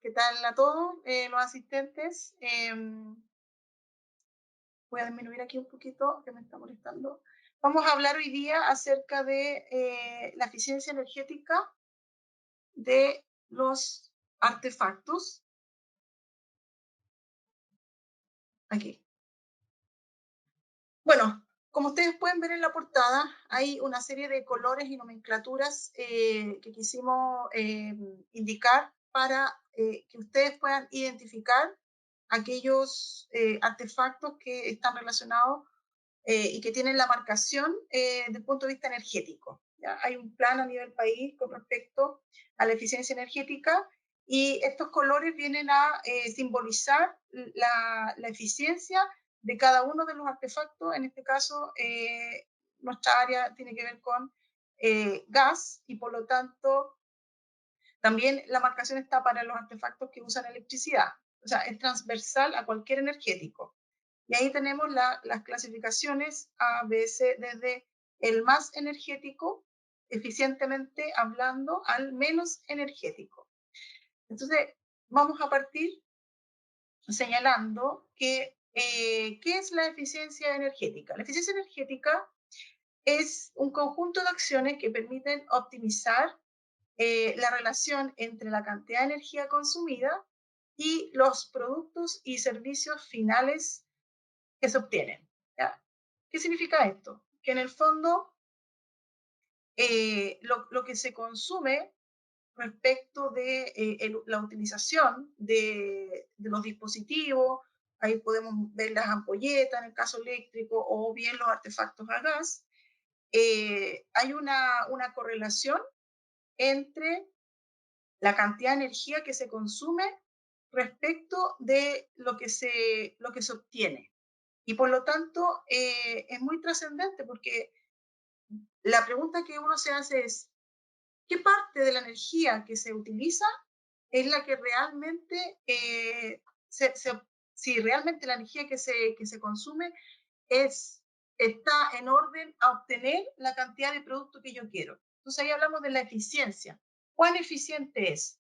¿Qué tal a todos los asistentes? Voy a disminuir aquí un poquito, que me está molestando. Vamos a hablar hoy día acerca de la eficiencia energética de los artefactos. Aquí. Bueno, como ustedes pueden ver en la portada, hay una serie de colores y nomenclaturas que quisimos indicar para que ustedes puedan identificar aquellos artefactos que están relacionados y que tienen la marcación desde el punto de vista energético. ¿Ya? Hay un plan a nivel país con respecto a la eficiencia energética y estos colores vienen a simbolizar la eficiencia de cada uno de los artefactos. En este caso, nuestra área tiene que ver con gas y por lo tanto también la marcación está para los artefactos que usan electricidad. O sea, es transversal a cualquier energético. Y ahí tenemos las clasificaciones A, B, C, desde el más energético, eficientemente hablando, al menos energético. Entonces, vamos a partir señalando que, ¿qué es la eficiencia energética? La eficiencia energética es un conjunto de acciones que permiten optimizar la relación entre la cantidad de energía consumida y los productos y servicios finales que se obtienen. ¿Ya? ¿Qué significa esto? Que en el fondo lo que se consume respecto de la utilización de los dispositivos, ahí podemos ver las ampolletas en el caso eléctrico o bien los artefactos a gas, hay una correlación entre la cantidad de energía que se consume respecto de lo que se obtiene. Y por lo tanto, es muy trascendente porque la pregunta que uno se hace es, ¿qué parte de la energía que se utiliza es la que realmente, si realmente la energía que se consume está en orden a obtener la cantidad de producto que yo quiero? Entonces ahí hablamos de la eficiencia. ¿Cuán eficiente es?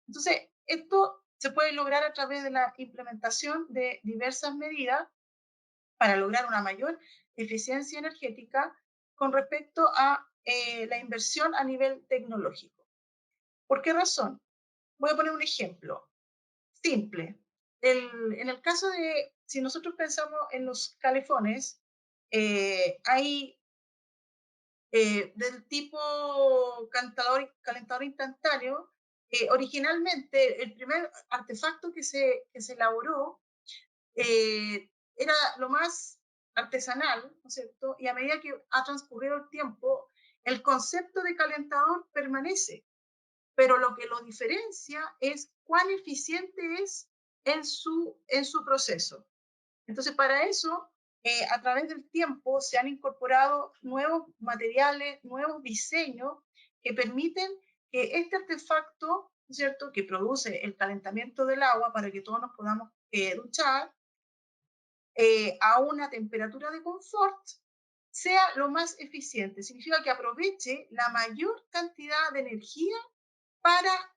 Entonces, esto se puede lograr a través de la implementación de diversas medidas para lograr una mayor eficiencia energética con respecto a la inversión a nivel tecnológico. ¿Por qué razón? Voy a poner un ejemplo simple. En el caso de, si nosotros pensamos en los calefones, hay del tipo calentador instantáneo. Originalmente, el primer artefacto que se elaboró era lo más artesanal, ¿no es cierto? Y a medida que ha transcurrido el tiempo, el concepto de calentador permanece, pero lo que lo diferencia es cuán eficiente es en su proceso. Entonces, para eso, a través del tiempo se han incorporado nuevos materiales, nuevos diseños que permiten que este artefacto, ¿cierto?, que produce el calentamiento del agua para que todos nos podamos duchar, a una temperatura de confort, sea lo más eficiente. Significa que aproveche la mayor cantidad de energía para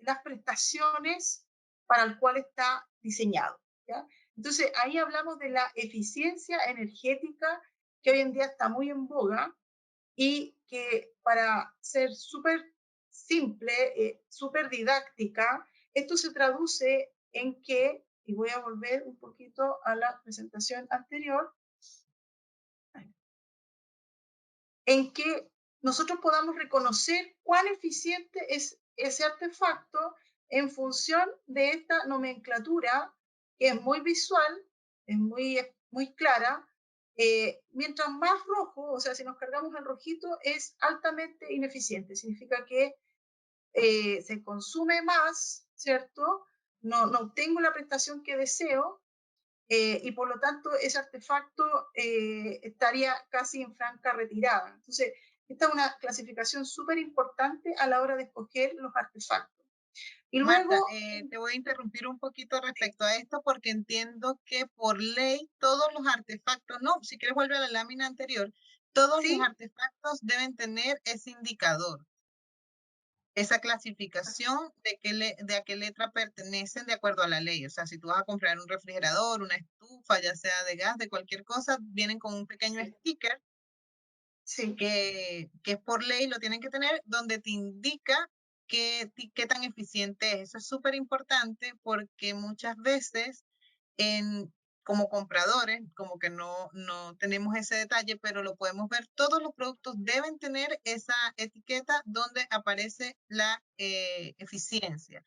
las prestaciones para el cual está diseñado. ¿Ya? Entonces, ahí hablamos de la eficiencia energética que hoy en día está muy en boga y que para ser súper simple, súper didáctica, esto se traduce en que, y voy a volver un poquito a la presentación anterior, en que nosotros podamos reconocer cuán eficiente es ese artefacto en función de esta nomenclatura que es muy visual, es muy clara. Mientras más rojo, o sea, si nos cargamos el rojito, es altamente ineficiente. Significa que se consume más, ¿cierto? No obtengo la prestación que deseo y por lo tanto ese artefacto estaría casi en franca retirada. Entonces, esta es una clasificación súper importante a la hora de escoger los artefactos. Y Marta, luego, te voy a interrumpir un poquito sí, respecto a esto porque entiendo que por ley todos los artefactos, no, si quieres vuelve a la lámina anterior, todos los sí, artefactos deben tener ese indicador. esa clasificación de a qué letra pertenecen de acuerdo a la ley. O sea, si tú vas a comprar un refrigerador, una estufa, ya sea de gas, de cualquier cosa, vienen con un pequeño Sí, sticker sí, que es por ley, lo tienen que tener, donde te indica qué tan eficiente es. Eso es súper importante porque muchas veces en, como compradores, como que no tenemos ese detalle, pero lo podemos ver, todos los productos deben tener esa etiqueta donde aparece la eficiencia.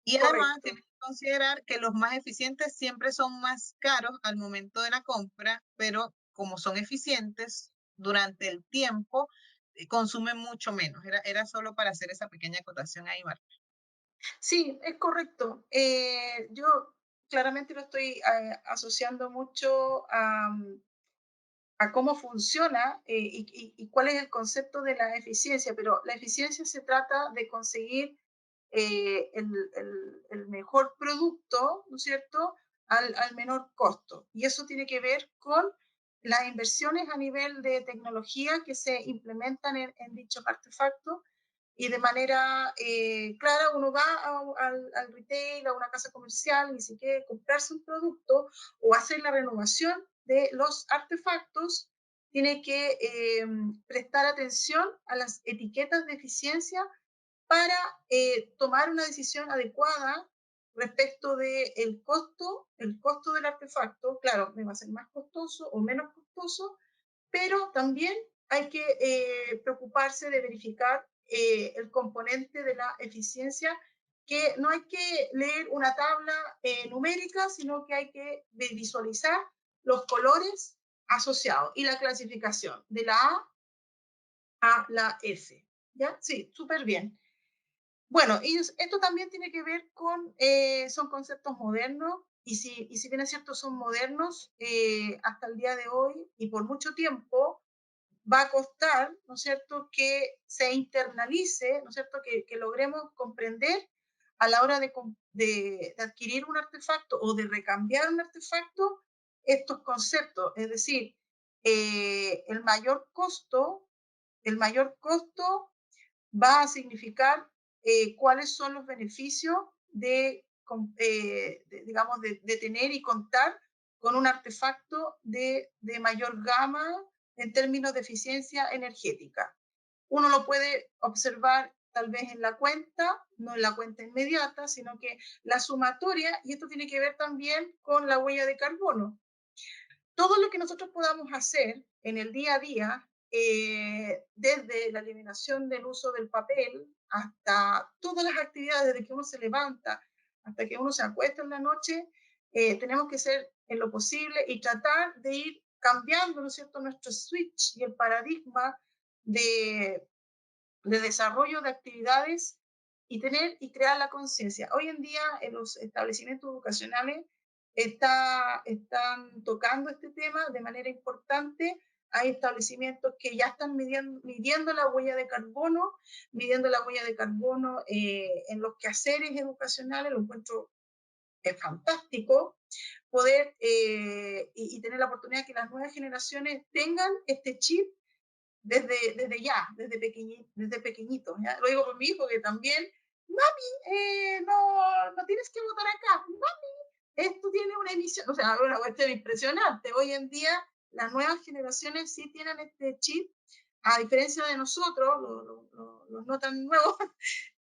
Y además correcto. tienes que considerar que los más eficientes siempre son más caros al momento de la compra, pero como son eficientes durante el tiempo, consumen mucho menos. Era solo para hacer esa pequeña acotación ahí, Marta. Sí, es correcto. Yo claramente lo estoy asociando mucho a cómo funciona y cuál es el concepto de la eficiencia, pero la eficiencia se trata de conseguir el mejor producto, ¿no es cierto?, al menor costo. Y eso tiene que ver con las inversiones a nivel de tecnología que se implementan en dichos artefactos y de manera clara uno va al retail, a una casa comercial y si quiere comprarse un producto o hacer la renovación de los artefactos, tiene que prestar atención a las etiquetas de eficiencia para tomar una decisión adecuada respecto del el costo del artefacto. Claro, me va a ser más costoso o menos costoso, pero también hay que preocuparse de verificar el componente de la eficiencia, que no hay que leer una tabla numérica, sino que hay que visualizar los colores asociados y la clasificación de la A la F. ¿Ya? Sí, súper bien. Bueno, y esto también tiene que ver con, son conceptos modernos, y si bien es cierto son modernos, hasta el día de hoy y por mucho tiempo, va a costar, ¿no es cierto?, que se internalice, ¿no es cierto?, que logremos comprender a la hora de adquirir un artefacto o de recambiar un artefacto estos conceptos. Es decir, el mayor costo va a significar cuáles son los beneficios digamos, de tener y contar con un artefacto de mayor gama en términos de eficiencia energética. Uno lo puede observar tal vez en la cuenta, no en la cuenta inmediata, sino que la sumatoria, y esto tiene que ver también con la huella de carbono. Todo lo que nosotros podamos hacer en el día a día, desde la eliminación del uso del papel hasta todas las actividades, desde que uno se levanta hasta que uno se acuesta en la noche, tenemos que ser en lo posible y tratar de ir cambiando, ¿no es cierto?, nuestro switch y el paradigma de, de desarrollo de actividades y tener y crear la conciencia. Hoy en día en los establecimientos educacionales están tocando este tema de manera importante. Hay establecimientos que ya están midiendo la huella de carbono, en los quehaceres educacionales. Lo encuentro fantástico poder y tener la oportunidad de que las nuevas generaciones tengan este chip desde ya, desde pequeñito. ¿Ya? Lo digo por mi hijo que también, mami, no tienes que votar acá, mami, esto tiene una emisión, o sea, una cuestión impresionante. Hoy en día las nuevas generaciones sí tienen este chip, a diferencia de nosotros, los no tan nuevos,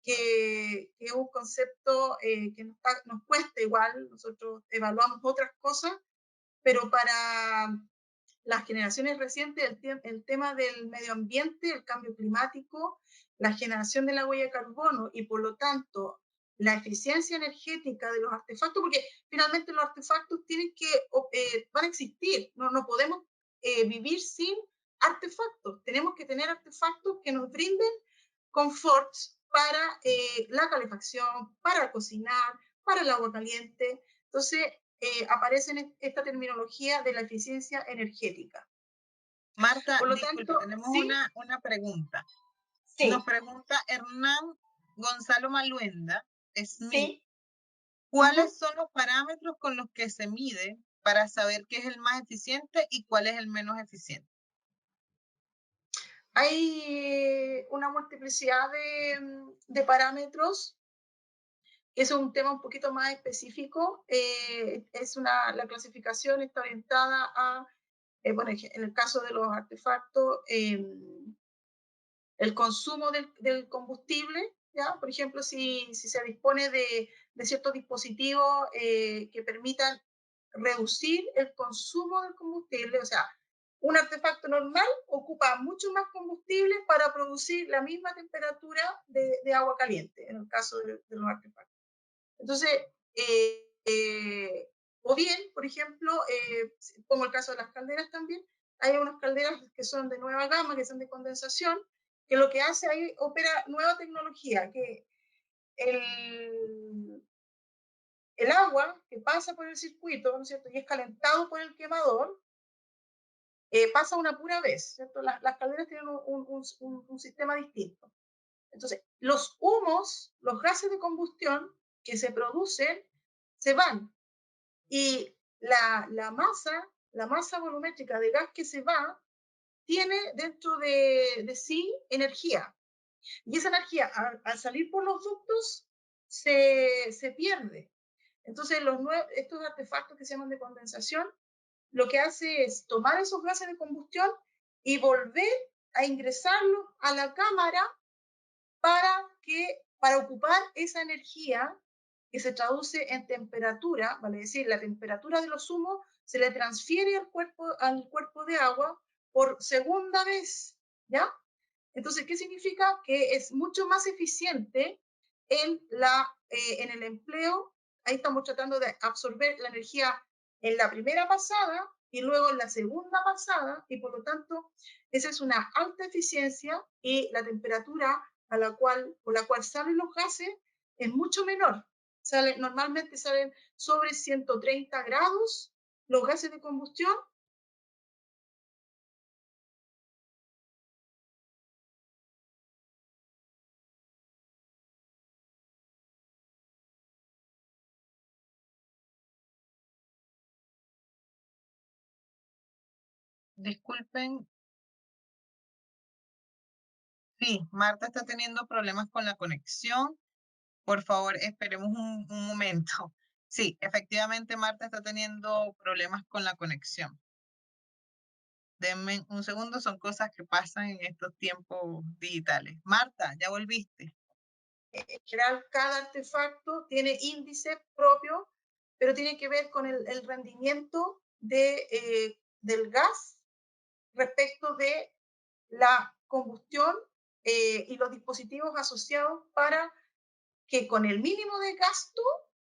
que es un concepto que nos cuesta igual, nosotros evaluamos otras cosas, pero para las generaciones recientes, el tema del medio ambiente, el cambio climático, la generación de la huella de carbono y por lo tanto la eficiencia energética de los artefactos, porque finalmente los artefactos van a existir, no podemos vivir sin artefactos, tenemos que tener artefactos que nos brinden confort para la calefacción, para cocinar, para el agua caliente. Entonces, aparece esta terminología de la eficiencia energética. Marta, Por lo disculpa, tanto, tenemos sí, una pregunta. Nos sí, pregunta Hernán Gonzalo Maluenda, Smith, sí. Uh-huh. ¿cuáles son los parámetros con los que se mide para saber qué es el más eficiente y cuál es el menos eficiente? Hay una multiplicidad de parámetros. Es un tema un poquito más específico. La clasificación está orientada a, bueno, en el caso de los artefactos, el consumo del combustible, ¿ya? Por ejemplo, si se dispone de ciertos dispositivos que permitan reducir el consumo del combustible, o sea, un artefacto normal ocupa mucho más combustible para producir la misma temperatura de agua caliente, en el caso de los artefactos. Entonces, o bien, por ejemplo, pongo el caso de las calderas también, hay unas calderas que son de nueva gama, que son de condensación, que lo que hace ahí opera nueva tecnología, que el, el agua que pasa por el circuito, ¿no es cierto? Y es calentado por el quemador, pasa una pura vez, ¿cierto? Las calderas tienen un sistema distinto. Entonces, los humos, los gases de combustión que se producen, se van. Y la masa volumétrica de gas que se va, tiene dentro de sí energía. Y esa energía, al salir por los ductos, se pierde. Entonces, estos artefactos que se llaman de condensación, lo que hace es tomar esos gases de combustión y volver a ingresarlos a la cámara para ocupar esa energía que se traduce en temperatura, vale decir, la temperatura de los humos se le transfiere al cuerpo de agua por segunda vez, ¿ya? Entonces, ¿qué significa? Que es mucho más eficiente en el empleo. Ahí estamos tratando de absorber la energía en la primera pasada y luego en la segunda pasada, y por lo tanto, esa es una alta eficiencia y la temperatura por la cual salen los gases es mucho menor. Normalmente salen sobre 130 grados los gases de combustión. Disculpen. Sí, Marta está teniendo problemas con la conexión. Por favor, esperemos un momento. Sí, efectivamente, Marta está teniendo problemas con la conexión. Denme un segundo, son cosas que pasan en estos tiempos digitales. Marta, ya volviste. En general, cada artefacto tiene índice propio, pero tiene que ver con el rendimiento del gas respecto de la combustión y los dispositivos asociados para que con el mínimo de gasto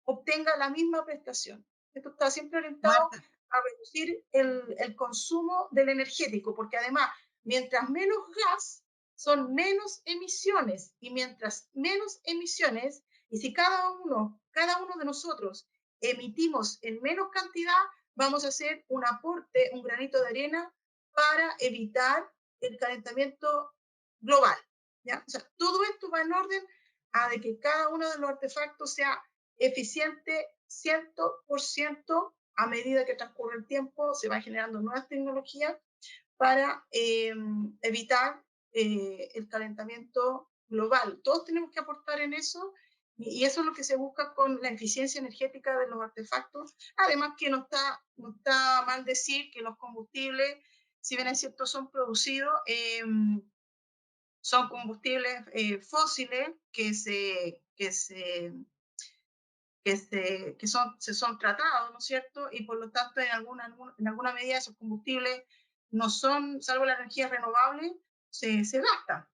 obtenga la misma prestación. Esto está siempre orientado Marta, a reducir el consumo del energético, porque además, mientras menos gas, son menos emisiones, y mientras menos emisiones, y si cada uno de nosotros emitimos en menos cantidad, vamos a hacer un aporte, un granito de arena para evitar el calentamiento global. ¿Ya? O sea, todo esto va en orden a de que cada uno de los artefactos sea eficiente 100% a medida que transcurre el tiempo, se van generando nuevas tecnologías para evitar el calentamiento global. Todos tenemos que aportar en eso y eso es lo que se busca con la eficiencia energética de los artefactos. Además que no está mal decir que los combustibles, si bien es cierto, son producidos, son combustibles fósiles se son tratados, ¿no es cierto? Y por lo tanto, en alguna medida esos combustibles no son, salvo la energía renovable, se gastan.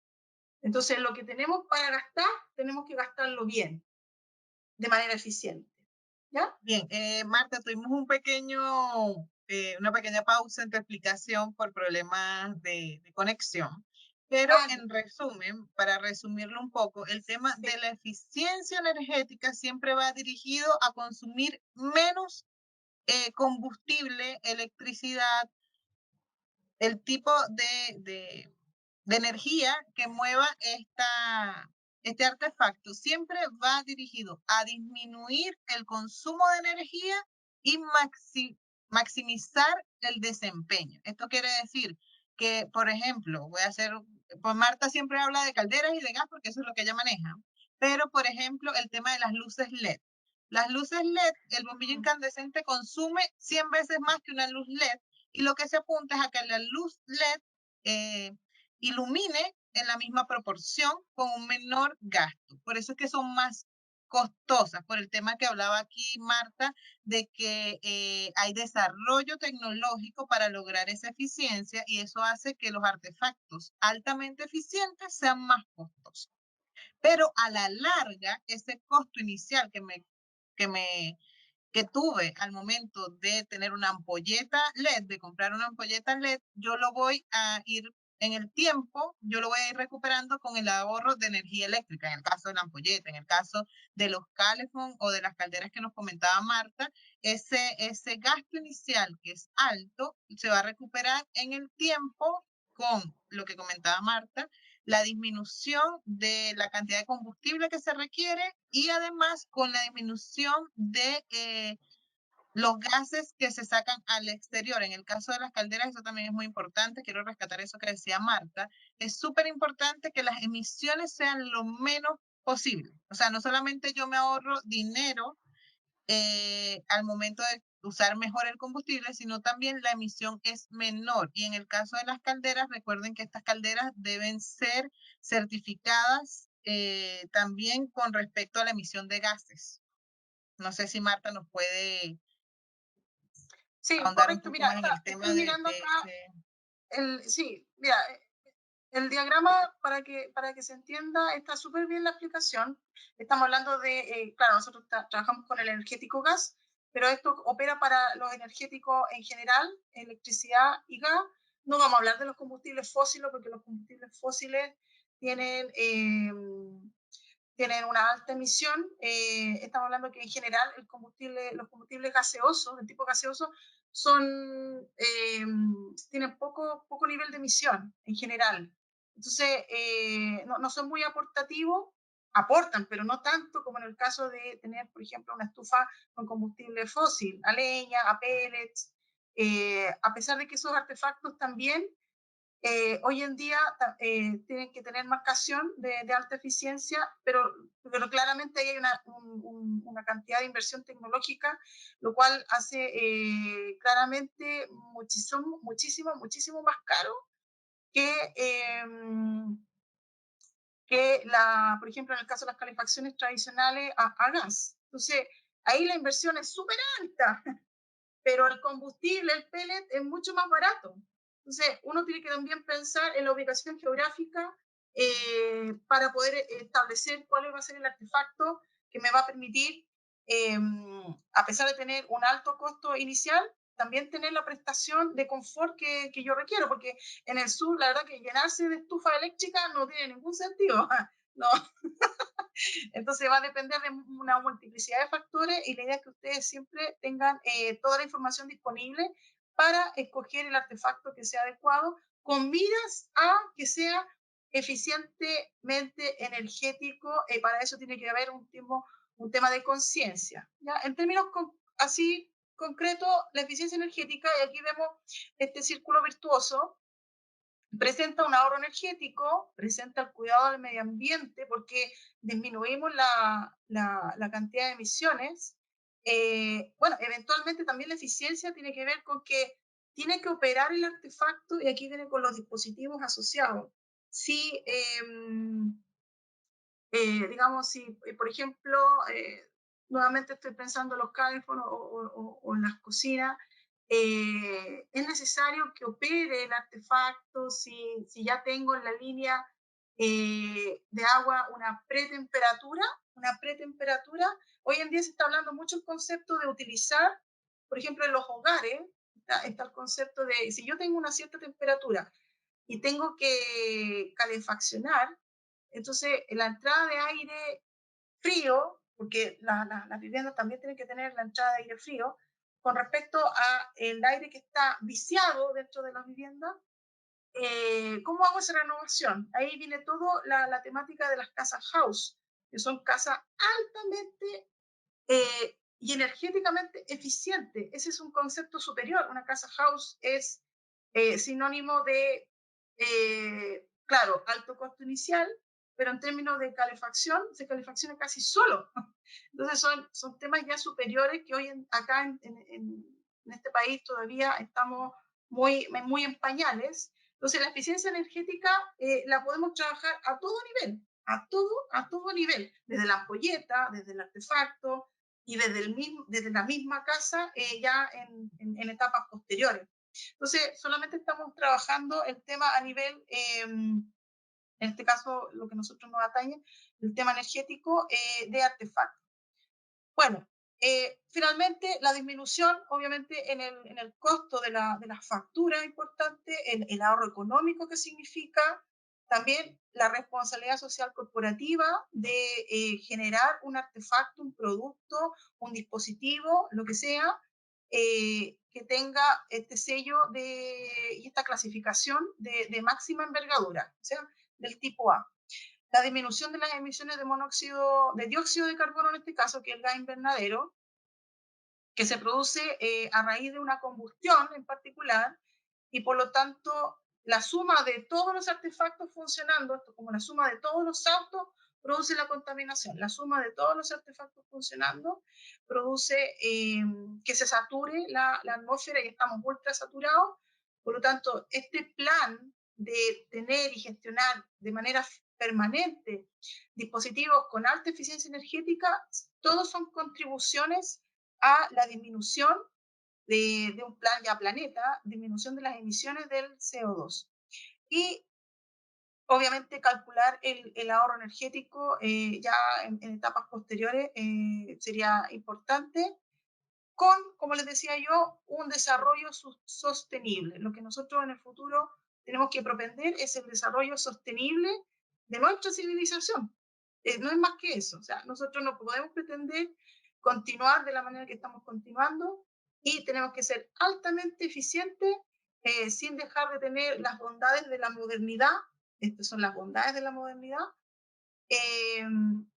Entonces, lo que tenemos para gastar, tenemos que gastarlo bien, de manera eficiente. ¿Ya? bien, Marta, tuvimos una pequeña pausa en tu explicación por problemas de conexión. Pero en resumen, para resumirlo un poco, el tema sí. de la eficiencia energética siempre va dirigido a consumir menos combustible, electricidad, el tipo de energía que mueva este artefacto siempre va dirigido a disminuir el consumo de energía y maximizar el desempeño. Esto quiere decir que, por ejemplo, voy a hacer, pues Marta siempre habla de calderas y de gas porque eso es lo que ella maneja, pero por ejemplo, el tema de las luces LED. Las luces LED, el bombillo incandescente consume 100 veces más que una luz LED y lo que se apunta es a que la luz LED ilumine en la misma proporción con un menor gasto. Por eso es que son más costosas, por el tema que hablaba aquí Marta, de que hay desarrollo tecnológico para lograr esa eficiencia y eso hace que los artefactos altamente eficientes sean más costosos. Pero a la larga, ese costo inicial que me que tuve al momento de tener una ampolleta LED, de comprar una ampolleta LED, yo lo voy a ir en el tiempo, yo lo voy a ir recuperando con el ahorro de energía eléctrica, en el caso de la ampolleta, en el caso de los calefón o de las calderas que nos comentaba Marta, ese gasto inicial que es alto se va a recuperar en el tiempo con lo que comentaba Marta, la disminución de la cantidad de combustible que se requiere y además con la disminución de los gases que se sacan al exterior. En el caso de las calderas, eso también es muy importante. Quiero rescatar eso que decía Marta. Es súper importante que las emisiones sean lo menos posible. O sea, no solamente yo me ahorro dinero al momento de usar mejor el combustible, sino también la emisión es menor. Y en el caso de las calderas, recuerden que estas calderas deben ser certificadas también con respecto a la emisión de gases. No sé si Marta nos puede Sí, ahondar un correcto. poco Mira, más en el tema estoy mirando de acá ese. sí, mira, el diagrama, para que se entienda, está súper bien la explicación. Estamos hablando de, claro, nosotros trabajamos con el energético gas, pero esto opera para los energéticos en general, electricidad y gas. No vamos a hablar de los combustibles fósiles, porque los combustibles fósiles tienen tienen una alta emisión. Estamos hablando que en general los combustibles gaseosos, del tipo gaseoso, tienen poco nivel de emisión en general. Entonces, no son muy aportativos, aportan, pero no tanto como en el caso de tener, por ejemplo, una estufa con combustible fósil, a leña, a pellets, a pesar de que esos artefactos también hoy en día tienen que tener marcación de alta eficiencia, pero claramente hay una cantidad de inversión tecnológica, lo cual hace claramente muchísimo más caro que, por ejemplo, en el caso de las calefacciones tradicionales a gas. Entonces, ahí la inversión es súper alta, pero el combustible, el pellet, es mucho más barato. Entonces, uno tiene que también pensar en la ubicación geográfica para poder establecer cuál va a ser el artefacto que me va a permitir, a pesar de tener un alto costo inicial, también tener la prestación de confort que yo requiero, porque en el sur, la verdad que llenarse de estufa eléctrica no tiene ningún sentido. No, entonces va a depender de una multiplicidad de factores y la idea es que ustedes siempre tengan toda la información disponible para escoger el artefacto que sea adecuado con miras a que sea eficientemente energético. Para eso tiene que haber un tema de conciencia. En términos así concretos, la eficiencia energética, y aquí vemos este círculo virtuoso, presenta un ahorro energético, presenta el cuidado del medio ambiente porque disminuimos la cantidad de emisiones. Bueno, eventualmente también la eficiencia tiene que ver con que tiene que operar el artefacto y aquí viene con los dispositivos asociados. Si, digamos, si por ejemplo, nuevamente estoy pensando en los calefón o en las cocinas, es necesario que opere el artefacto si ya tengo en la línea de agua una pretemperatura. Hoy en día se está hablando mucho el concepto de utilizar, por ejemplo, en los hogares, está el concepto de si yo tengo una cierta temperatura y tengo que calefaccionar, entonces la entrada de aire frío, porque las viviendas también tienen que tener la entrada de aire frío, con respecto a el aire que está viciado dentro de las viviendas, ¿cómo hago esa renovación? Ahí viene toda la temática de las casas house, que son casas altamente y energéticamente eficientes. Ese es un concepto superior. Una casa house es sinónimo de, claro, alto costo inicial, pero en términos de calefacción, se calefacciona casi solo. Entonces son temas ya superiores que hoy acá en este país todavía estamos muy en pañales. Entonces la eficiencia energética la podemos trabajar a todo nivel, a todo nivel, desde la ampolleta, desde el artefacto y desde la misma casa ya en etapas posteriores. Entonces solamente estamos trabajando el tema a nivel en este caso lo que nosotros nos atañe, el tema energético de artefactos. Bueno, finalmente la disminución, obviamente, en el costo de la factura importante, el ahorro económico que significa, también la responsabilidad social corporativa de generar un artefacto, un producto, un dispositivo, lo que sea, que tenga este sello y esta clasificación de máxima envergadura, o sea, del tipo A. La disminución de las emisiones de dióxido de carbono en este caso, que es el gas invernadero, que se produce a raíz de una combustión en particular, y por lo tanto la suma de todos los artefactos funcionando, esto como la suma de todos los autos, produce la contaminación. La suma de todos los artefactos funcionando produce que se sature la atmósfera y estamos ultra saturados. Por lo tanto, este plan de tener y gestionar de manera permanente dispositivos con alta eficiencia energética, todos son contribuciones a la disminución de un plan ya planeta, disminución de las emisiones del CO2. Y obviamente calcular el ahorro energético ya en etapas posteriores sería importante con, como les decía yo, un desarrollo sostenible. Lo que nosotros en el futuro tenemos que propender es el desarrollo sostenible de nuestra civilización. No es más que eso. O sea, nosotros no podemos pretender continuar de la manera que estamos continuando y tenemos que ser altamente eficientes sin dejar de tener las bondades de la modernidad. Estas son las bondades de la modernidad eh,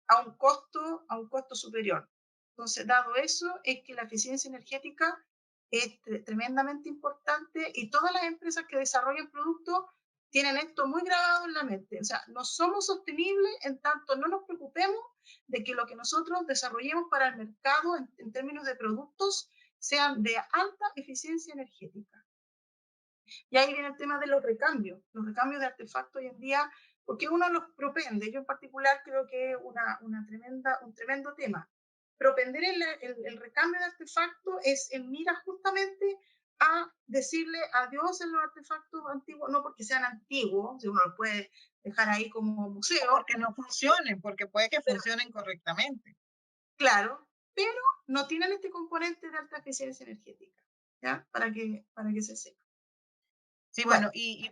a un costo superior. Entonces, dado eso, es que la eficiencia energética es tremendamente importante y todas las empresas que desarrollan productos tienen esto muy grabado en la mente. O sea, no somos sostenibles en tanto no nos preocupemos de que lo que nosotros desarrollemos para el mercado en términos de productos sean de alta eficiencia energética. Y ahí viene el tema de los recambios de artefactos hoy en día, porque uno los propende. Yo en particular creo que es un tremendo tema. Propender el recambio de artefactos es en mira justamente a decirle adiós a los artefactos antiguos, no porque sean antiguos, si uno los puede dejar ahí como O museo, porque no funcionen, porque puede que pero, funcionen correctamente. claro, pero no tienen este componente de alta eficiencia energética, ¿ya? Para que se sepa. Sí, Bueno, bueno, y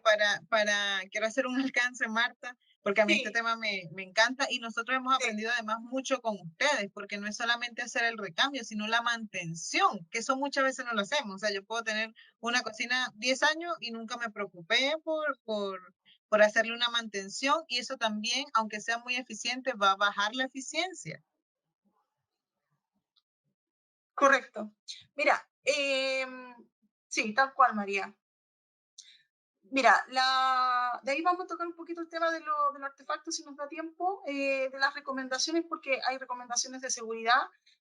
quiero hacer un alcance, Marta, porque a mí este sí, tema me encanta y nosotros hemos sí, aprendido además mucho con ustedes, porque no es solamente hacer el recambio, sino la mantención, que eso muchas veces no lo hacemos. O sea, yo puedo tener una cocina 10 años y nunca me preocupé por hacerle una mantención y eso también, aunque sea muy eficiente, va a bajar la eficiencia. correcto. Mira, sí, tal cual, María. Mira, de ahí vamos a tocar un poquito el tema de los artefactos, si nos da tiempo, de las recomendaciones, porque hay recomendaciones de seguridad,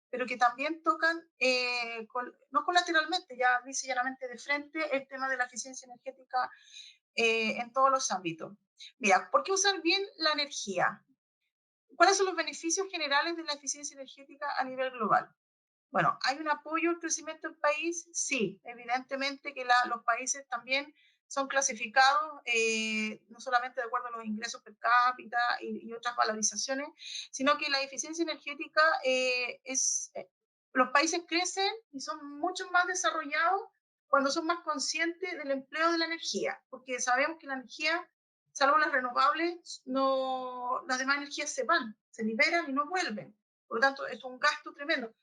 pero que también tocan, no colateralmente, ya dice llanamente de frente, el tema de la eficiencia energética en todos los ámbitos. Mira, ¿por qué usar bien la energía? ¿Cuáles son los beneficios generales de la eficiencia energética a nivel global? Bueno, ¿hay un apoyo al crecimiento del país? Sí, evidentemente que los países también son clasificados no solamente de acuerdo a los ingresos per cápita y otras valorizaciones, sino que la eficiencia energética los países crecen y son mucho más desarrollados cuando son más conscientes del empleo de la energía, porque sabemos que la energía, salvo las renovables, no, las demás energías se van, se liberan y no vuelven. Por lo tanto, es un gasto tremendo.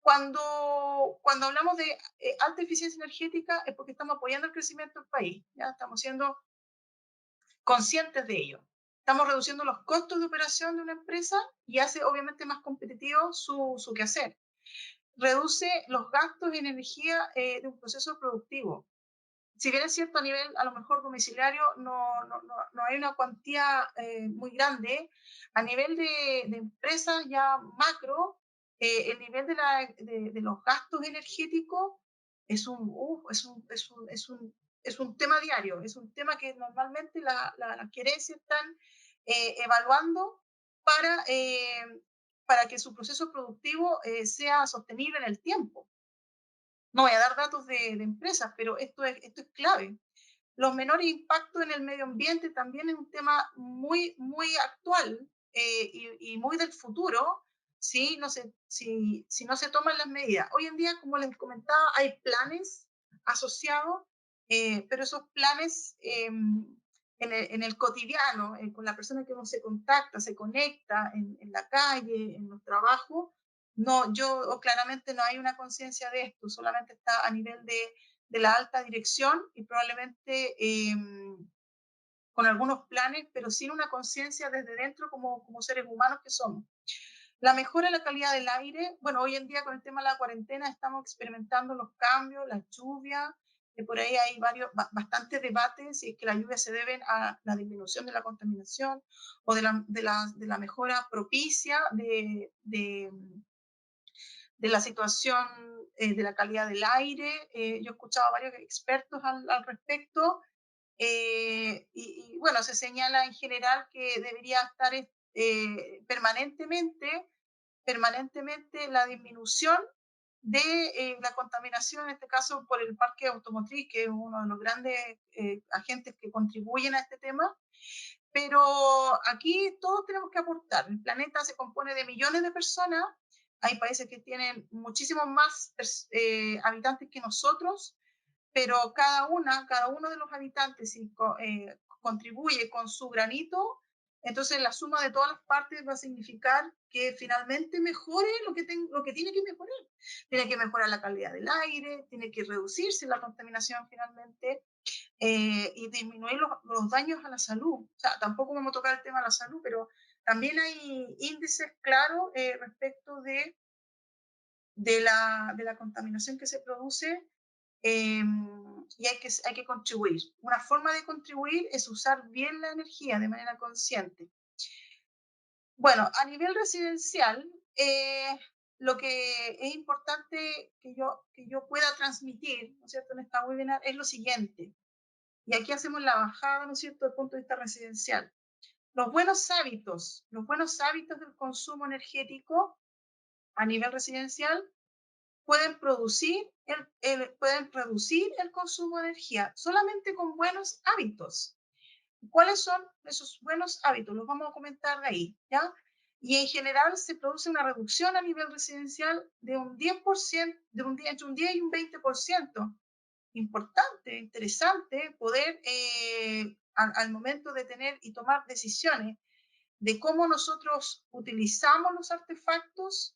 Cuando hablamos de alta eficiencia energética es porque estamos apoyando el crecimiento del país, ya estamos siendo conscientes de ello. Estamos reduciendo los costos de operación de una empresa y hace obviamente más competitivo su quehacer. Reduce los gastos en energía de un proceso productivo. si bien es cierto a nivel a lo mejor domiciliario no hay una cuantía muy grande, a nivel de empresas ya macro, el nivel de los gastos energéticos es un tema diario, es un tema que normalmente las gerencias están evaluando para, eh, para que su proceso productivo sea sostenible en el tiempo. No voy a dar datos de empresas, pero esto es clave. Los menores impactos en el medio ambiente también es un tema muy actual y muy del futuro si no se toman las medidas. Hoy en día, como les comentaba, hay planes asociados, pero esos planes en el cotidiano, con la persona que uno se contacta, se conecta en la calle, en los trabajos, no, yo claramente no hay una conciencia de esto, solamente está a nivel de la alta dirección y probablemente con algunos planes, pero sin una conciencia desde dentro como seres humanos que somos. La mejora de la calidad del aire, bueno, hoy en día con el tema de la cuarentena estamos experimentando los cambios, las lluvias, que por ahí hay bastantes debates si es que las lluvias se deben a la disminución de la contaminación o de la mejora propicia de la situación de la calidad del aire. Yo he escuchado a varios expertos al respecto bueno, se señala en general que debería estar permanentemente la disminución de la contaminación, en este caso por el parque automotriz, que es uno de los grandes agentes que contribuyen a este tema. Pero aquí todos tenemos que aportar. El planeta se compone de millones de personas. Hay países que tienen muchísimos más habitantes que nosotros, pero cada uno de los habitantes si, contribuye con su granito, entonces la suma de todas las partes va a significar que finalmente mejore lo que tiene que mejorar. Tiene que mejorar la calidad del aire, tiene que reducirse la contaminación finalmente, y disminuir los daños a la salud. O sea, tampoco vamos a tocar el tema de la salud, pero también hay índices claros respecto de la contaminación que se produce y hay que contribuir. Una forma de contribuir es usar bien la energía de manera consciente. Bueno, a nivel residencial, lo que es importante que yo pueda transmitir, ¿no es cierto?, en esta webinar es lo siguiente. Y aquí hacemos la bajada, ¿no es cierto?, desde el punto de vista residencial. Los buenos hábitos del consumo energético a nivel residencial pueden reducir el consumo de energía solamente con buenos hábitos. ¿Cuáles son esos buenos hábitos? Los vamos a comentar de ahí, ¿ya? Y en general se produce una reducción a nivel residencial de un 10%, entre un 10 y un 20%. Importante, interesante poder al momento de tener y tomar decisiones de cómo nosotros utilizamos los artefactos,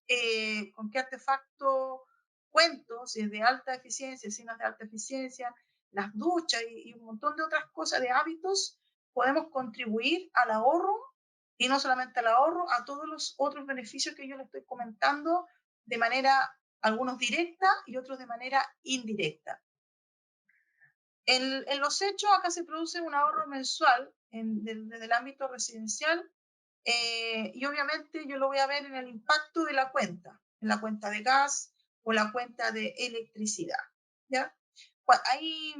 con qué artefacto cuento, si es de alta eficiencia, si no es de alta eficiencia, las duchas y un montón de otras cosas de hábitos, podemos contribuir al ahorro y no solamente al ahorro, a todos los otros beneficios que yo les estoy comentando de manera, algunos directa y otros de manera indirecta. En los hechos, acá se produce un ahorro mensual desde el ámbito residencial y obviamente yo lo voy a ver en el impacto de en la cuenta de gas o la cuenta de electricidad. ¿Ya? Ahí,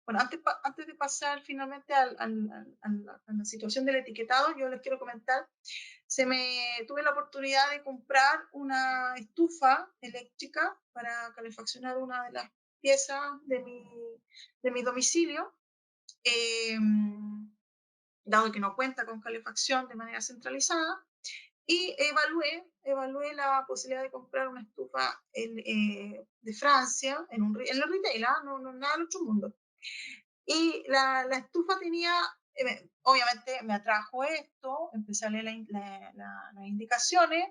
bueno, antes de pasar finalmente a la situación del etiquetado, yo les quiero comentar, tuve la oportunidad de comprar una estufa eléctrica para calefaccionar una de las piezas de mi domicilio. Dado que no cuenta con calefacción de manera centralizada, y evalué la posibilidad de comprar una estufa de Francia, en el retail, no nada del otro mundo. Y la estufa tenía, obviamente me atrajo esto, empecé a leer las indicaciones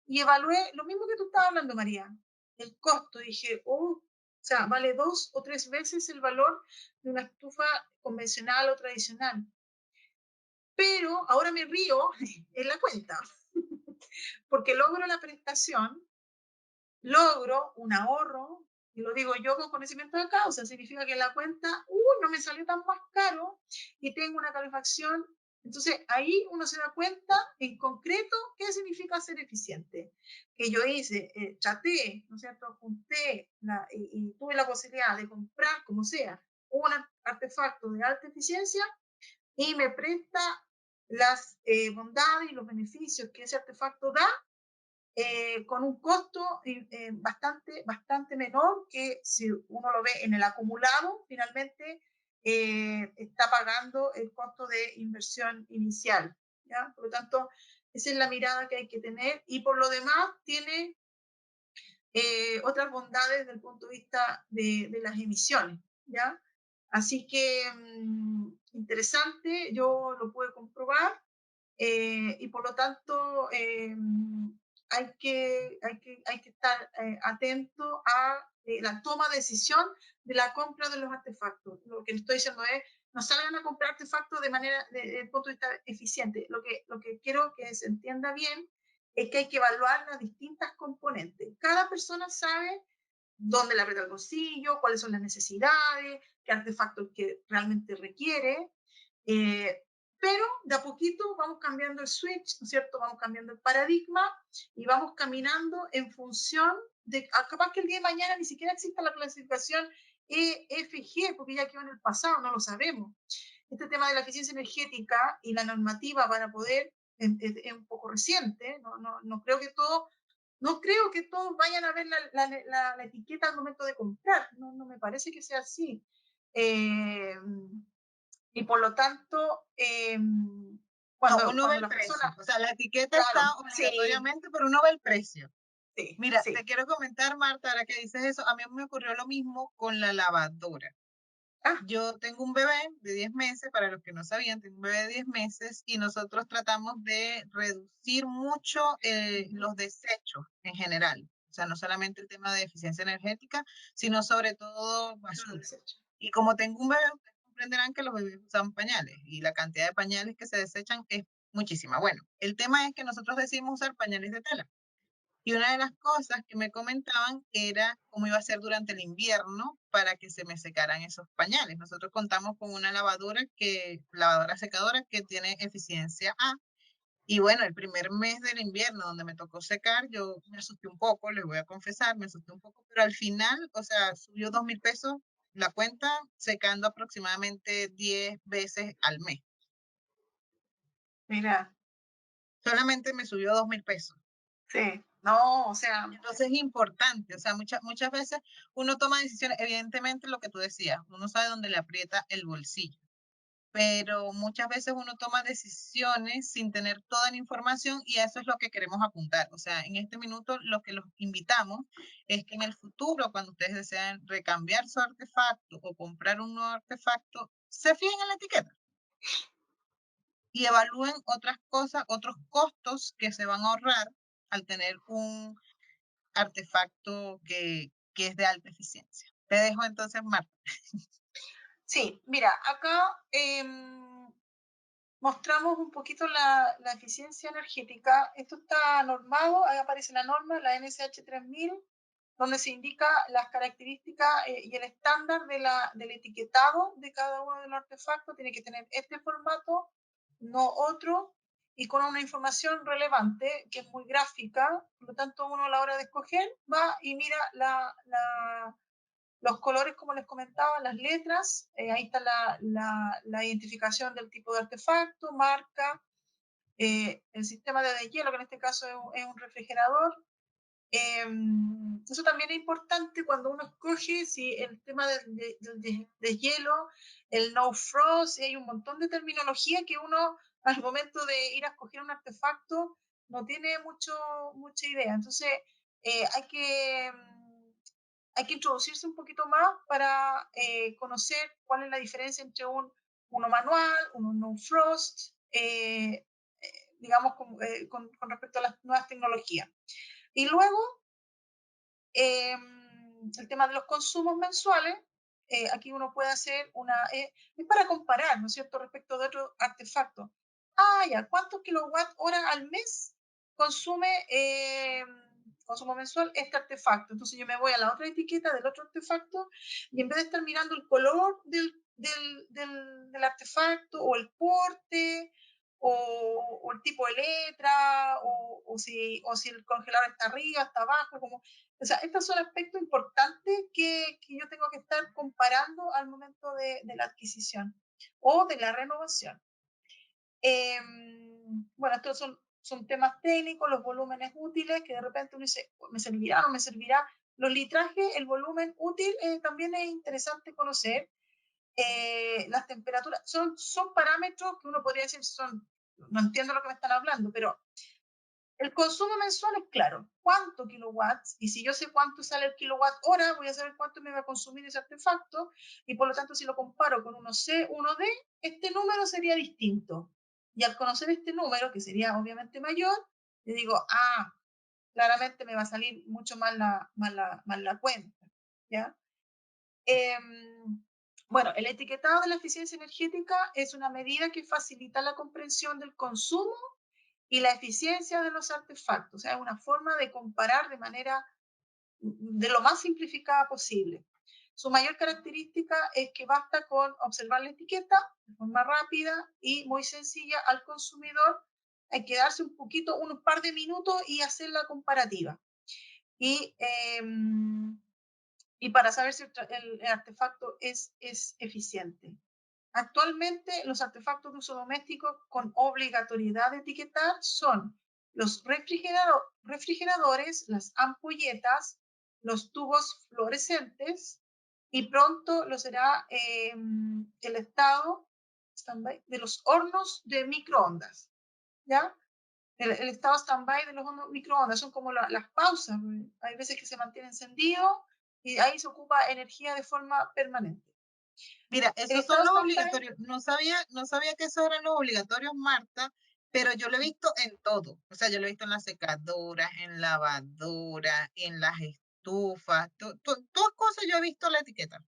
y evalué lo mismo que tú estabas hablando, María, el costo. Dije, o sea, vale 2 o 3 veces el valor de una estufa convencional o tradicional. Pero ahora me río en la cuenta, porque logro la prestación, logro un ahorro y lo digo yo con conocimiento de causa, significa que la cuenta, no me salió tan más caro y tengo una calefacción. Entonces ahí uno se da cuenta en concreto qué significa ser eficiente. Que yo hice, traté, ¿no es cierto? Junté y tuve la posibilidad de comprar, como sea, un artefacto de alta eficiencia y me presta las bondades y los beneficios que ese artefacto da con un costo bastante menor que si uno lo ve en el acumulado, finalmente está pagando el costo de inversión inicial. ¿Ya? Por lo tanto, esa es la mirada que hay que tener y por lo demás tiene otras bondades desde el punto de vista de las emisiones. ¿Ya? Así que interesante, yo lo pude comprobar y por lo tanto hay que estar atento a la toma de decisión de la compra de los artefactos. Lo que estoy diciendo es, no salgan a comprar artefactos de manera, desde el punto de vista eficiente. Lo que quiero que se entienda bien es que hay que evaluar las distintas componentes. Cada persona sabe dónde le aprieta el bolsillo, cuáles son las necesidades, qué artefactos que realmente requiere. Eh, pero de a poquito vamos cambiando el switch, ¿no es cierto? Vamos cambiando el paradigma y vamos caminando en función de, capaz que el día de mañana ni siquiera exista la clasificación EFG, porque ya quedó en el pasado, no lo sabemos. Este tema de la eficiencia energética y la normativa para poder es un poco reciente, no creo que todos vayan a ver la etiqueta al momento de comprar, no me parece que sea así. Eh, y por lo tanto, No, cuando, uno ve cuando el las precio. personas, O sea, la etiqueta está claro, sí, obligatoriamente, pero uno ve el precio. sí, Mira, te sí. quiero comentar, Marta, ahora que dices eso, a mí me ocurrió lo mismo con la lavadora. Ah, Yo tengo un bebé de 10 meses, para los que no sabían, tengo un bebé de 10 meses y nosotros tratamos de reducir mucho los desechos en general. O sea, no solamente el tema de eficiencia energética, sino sobre todo lo basura. desecho. Y como tengo un bebé, ustedes comprenderán que los bebés usan pañales y la cantidad de pañales que se desechan es muchísima. Bueno, el tema es que nosotros decidimos usar pañales de tela. Y una de las cosas que me comentaban era cómo iba a ser durante el invierno para que se me secaran esos pañales. Nosotros contamos con una lavadora secadora que tiene eficiencia A. Y bueno, el primer mes del invierno donde me tocó secar, yo me asusté un poco, les voy a confesar, me asusté un poco, pero al final, o sea, subió 2.000 pesos la cuenta secando aproximadamente 10 veces al mes. Mira, Solamente me subió 2.000 pesos. sí, no, o sea, Entonces es importante, o sea, muchas veces uno toma decisiones, evidentemente lo que tú decías, uno sabe dónde le aprieta el bolsillo, pero muchas veces uno toma decisiones sin tener toda la información y a eso es lo que queremos apuntar. O sea, en este minuto lo que los invitamos es que en el futuro, cuando ustedes deseen recambiar su artefacto o comprar un nuevo artefacto, se fijen en la etiqueta y evalúen otras cosas, otros costos que se van a ahorrar al tener un artefacto que es de alta eficiencia. Te dejo entonces, Marta. sí, mira, acá mostramos un poquito la eficiencia energética. Esto está normado, ahí aparece la norma, la NSH 3000, donde se indica las características y el estándar del etiquetado de cada uno de los artefactos. Tiene que tener este formato, no otro, y con una información relevante, que es muy gráfica. Por lo tanto, uno a la hora de escoger va y mira los colores, como les comentaba, las letras, ahí está la identificación del tipo de artefacto, marca, el sistema de deshielo, que en este caso es un refrigerador. Eso también es importante cuando uno escoge si el tema de hielo, el no frost, y hay un montón de terminología que uno al momento de ir a escoger un artefacto no tiene mucha idea. Entonces, hay que hay que introducirse un poquito más para conocer cuál es la diferencia entre uno manual, uno no frost, digamos, con respecto a las nuevas tecnologías. Y luego, el tema de los consumos mensuales, aquí uno puede hacer es para comparar, ¿no es cierto?, respecto de otros artefactos. Ya, ¿cuántos kilowatt hora al mes consume consumo mensual, este artefacto. Entonces yo me voy a la otra etiqueta del otro artefacto y en vez de estar mirando el color del artefacto o el porte o el tipo de letra o si el congelador está arriba, está abajo, como, o sea, estos son aspectos importantes que yo tengo que estar comparando al momento de la adquisición o de la renovación. Bueno, estos son temas técnicos, los volúmenes útiles, que de repente uno dice, ¿me servirá o no me servirá? Los litrajes, el volumen útil también es interesante conocer. Las temperaturas, son parámetros que uno podría decir no entiendo lo que me están hablando, pero el consumo mensual es claro, cuánto kilowatts, y si yo sé cuánto sale el kilowatt hora, voy a saber cuánto me va a consumir ese artefacto, y por lo tanto si lo comparo con uno C, uno D, este número sería distinto. Y al conocer este número, que sería obviamente mayor, le digo, claramente me va a salir mucho más la cuenta, ¿ya? Eh, bueno, el etiquetado de la eficiencia energética es una medida que facilita la comprensión del consumo y la eficiencia de los artefactos. O sea, es una forma de comparar de manera de lo más simplificada posible. Su mayor característica es que basta con observar la etiqueta de forma rápida y muy sencilla al consumidor. Hay que darse un par de minutos y hacer la comparativa. Y, eh, y para saber si el artefacto es eficiente. Actualmente, los artefactos de uso doméstico con obligatoriedad de etiquetar son los refrigeradores, las ampolletas, los tubos fluorescentes y pronto lo será el estado de los hornos de microondas. ¿Ya? El estado stand-by de los microondas son como las pausas. Hay veces que se mantiene encendido y ahí se ocupa energía de forma permanente. Mira, El esos son estado los stand-by, obligatorios. No sabía que esos eran los obligatorios, Marta, pero yo lo he visto en todo. O sea, yo lo he visto en las secadoras, en lavadoras, en las estufas, todas cosas yo he visto la etiqueta.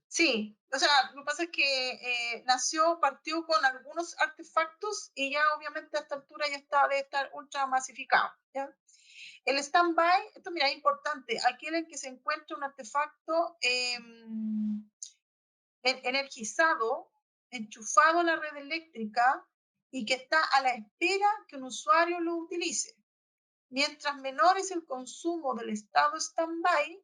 sí, o sea, lo que pasa es que partió con algunos artefactos y ya obviamente a esta altura ya debe estar ultra masificado. ¿Ya? El stand-by, esto mira, es importante, aquel en que se encuentra un artefacto energizado, enchufado a la red eléctrica y que está a la espera que un usuario lo utilice. Mientras menor es el consumo del estado stand-by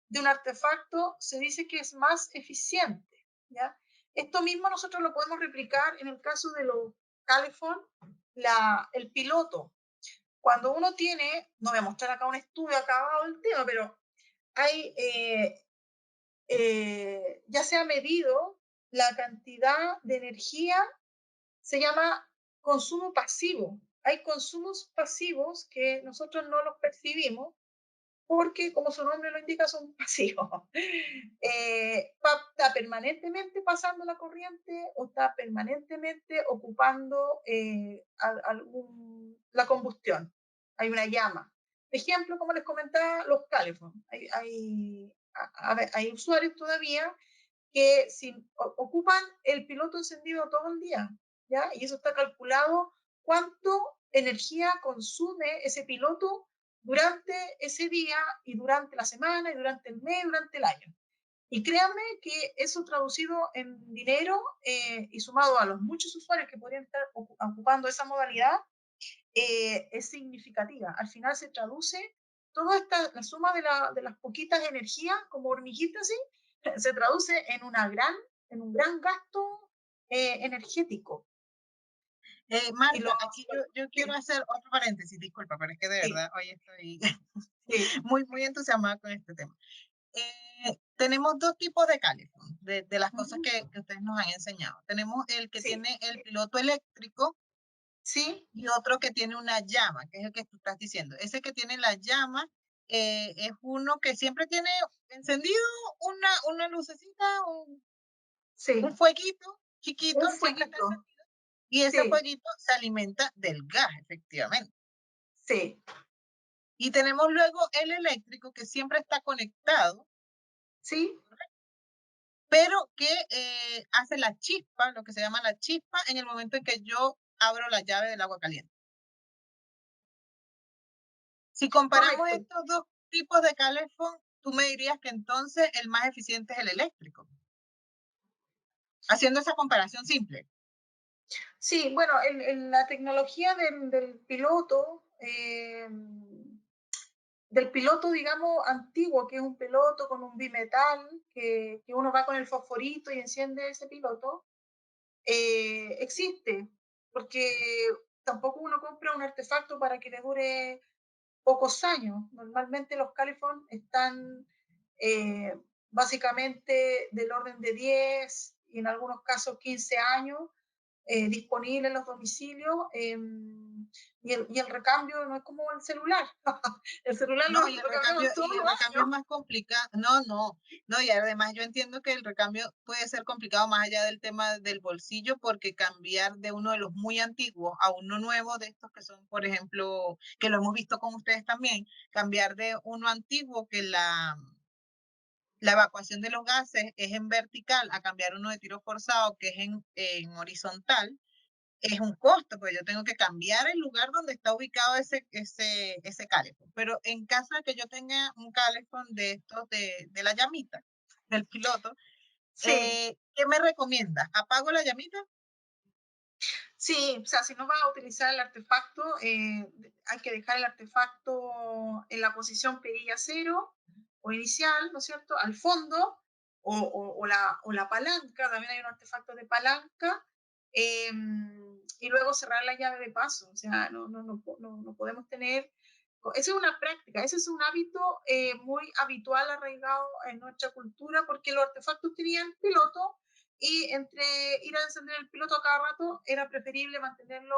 de un artefacto, se dice que es más eficiente. ¿Ya? Esto mismo nosotros lo podemos replicar en el caso de los Calefón, el piloto. Cuando uno tiene, no voy a mostrar acá un estudio acabado del tema, pero hay ya se ha medido la cantidad de energía, se llama consumo pasivo. Hay consumos pasivos que nosotros no los percibimos porque, como su nombre lo indica, son pasivos. Está permanentemente pasando la corriente o está permanentemente ocupando la combustión. Hay una llama. Ejemplo, como les comentaba, los calefón. Hay usuarios todavía que ocupan el piloto encendido todo el día, ¿ya? Y eso está calculado cuánto energía consume ese piloto durante ese día y durante la semana y durante el mes, durante el año. Y créanme que eso traducido en dinero y sumado a los muchos usuarios que podrían estar ocupando esa modalidad, es significativa. Al final se traduce toda la suma de las poquitas energías, como hormiguitas, ¿sí? Se traduce en un gran gasto energético. Y Marta, aquí yo quiero sí, hacer otro paréntesis, disculpa, pero es que de sí, verdad hoy estoy sí. muy, muy entusiasmada con este tema. Tenemos dos tipos de calefón, de las cosas que ustedes nos han enseñado. Tenemos el que Sí, tiene el piloto eléctrico sí, y otro que tiene una llama, que es el que tú estás diciendo. Ese que tiene la llama es uno que siempre tiene encendido una lucecita, un sí. fueguito chiquito, Un siempre está fueguito. encendido. Y ese Sí, fueguito se alimenta del gas, efectivamente. sí, Y tenemos luego el eléctrico que siempre está conectado, sí, pero que hace la chispa, lo que se llama la chispa, en el momento en que yo abro la llave del agua caliente. Si comparamos Correcto. estos dos tipos de calefón, tú me dirías que entonces el más eficiente es el eléctrico, haciendo esa comparación simple. Sí, bueno, la tecnología del piloto, digamos, antiguo, que es un piloto con un bimetal, que uno va con el fosforito y enciende ese piloto, existe, porque tampoco uno compra un artefacto para que le dure pocos años. Normalmente los calefón están eh, básicamente del orden de 10 y en algunos casos 15 años disponibles en los domicilios y el recambio no es como el celular. El celular No, y lo cambiamos todos el los recambio es años. más complicado. No, no, no, y además yo entiendo que el recambio puede ser complicado más allá del tema del bolsillo, porque cambiar de uno de los muy antiguos a uno nuevo, de estos que son, por ejemplo, que lo hemos visto con ustedes también, cambiar de uno antiguo que la evacuación de los gases es en vertical a cambiar uno de tiro forzado que es en horizontal, es un costo, pues yo tengo que cambiar el lugar donde está ubicado ese calefón. Pero en caso de que yo tenga un calefón de estos de la llamita, del piloto, Sí, ¿qué me recomienda? ¿Apago la llamita? sí, o sea, si no vas a utilizar el artefacto, hay que dejar el artefacto en la posición perilla cero o inicial, ¿no es cierto? Al fondo, o la palanca, también hay un artefacto de palanca, eh, y luego cerrar la llave de paso. O sea, no podemos tener. Esa es una práctica, ese es un hábito muy habitual, arraigado en nuestra cultura, porque los artefactos tenían piloto y entre ir a encender el piloto a cada rato era preferible mantenerlo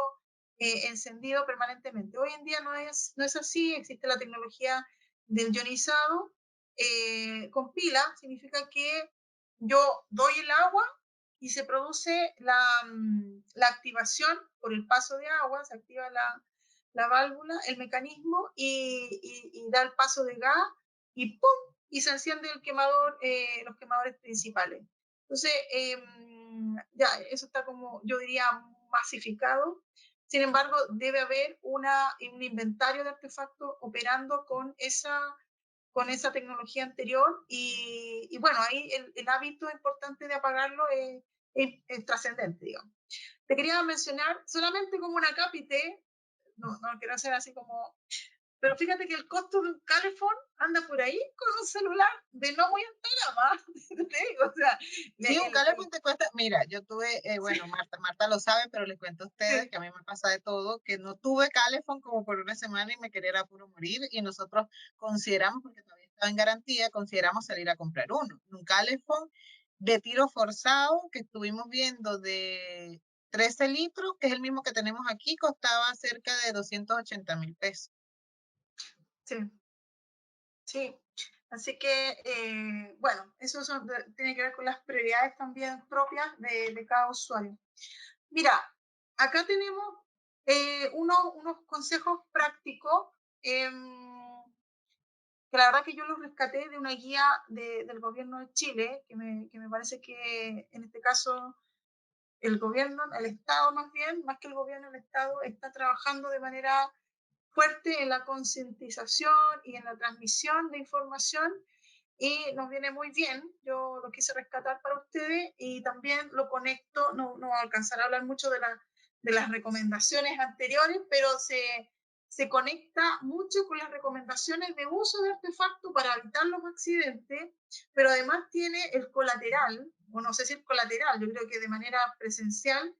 encendido permanentemente. Hoy en día no es así, existe la tecnología del ionizado con pila, significa que yo doy el agua y se produce la activación por el paso de agua, se activa la válvula, el mecanismo y da el paso de gas y ¡pum! Y se enciende el quemador, los quemadores principales. Entonces, ya, eso está como, yo diría, masificado. Sin embargo, debe haber un inventario de artefactos operando con esa tecnología anterior y bueno, ahí el hábito importante de apagarlo es trascendente, digamos. Te quería mencionar solamente como una cápite, no quiero hacer así como pero fíjate que el costo de un calefón anda por ahí con un celular de no muy alta gama. Te digo, o sea, Sí, un calefón el te cuesta. Mira, yo tuve, sí, bueno, Marta lo sabe, pero les cuento a ustedes sí, que a mí me pasa de todo, que no tuve calefón como por una semana y me quería era puro morir. Y nosotros consideramos, porque todavía estaba en garantía, consideramos salir a comprar uno. Un calefón de tiro forzado que estuvimos viendo de 13 litros, que es el mismo que tenemos aquí, costaba cerca de 280.000 pesos. sí, sí. Así que, bueno, tiene que ver con las prioridades también propias de cada usuario. Mira, acá tenemos unos consejos prácticos eh, que la verdad que yo los rescaté de una guía del gobierno de Chile, que me parece que en este caso el gobierno, el Estado más bien, más que el gobierno, el Estado está trabajando de manera fuerte en la concientización y en la transmisión de información y nos viene muy bien. Yo lo quise rescatar para ustedes y también lo conecto, no va a alcanzar a hablar mucho de las recomendaciones anteriores, pero se conecta mucho con las recomendaciones de uso de artefactos para evitar los accidentes, pero además tiene el colateral, o no sé si el colateral, yo creo que de manera presencial,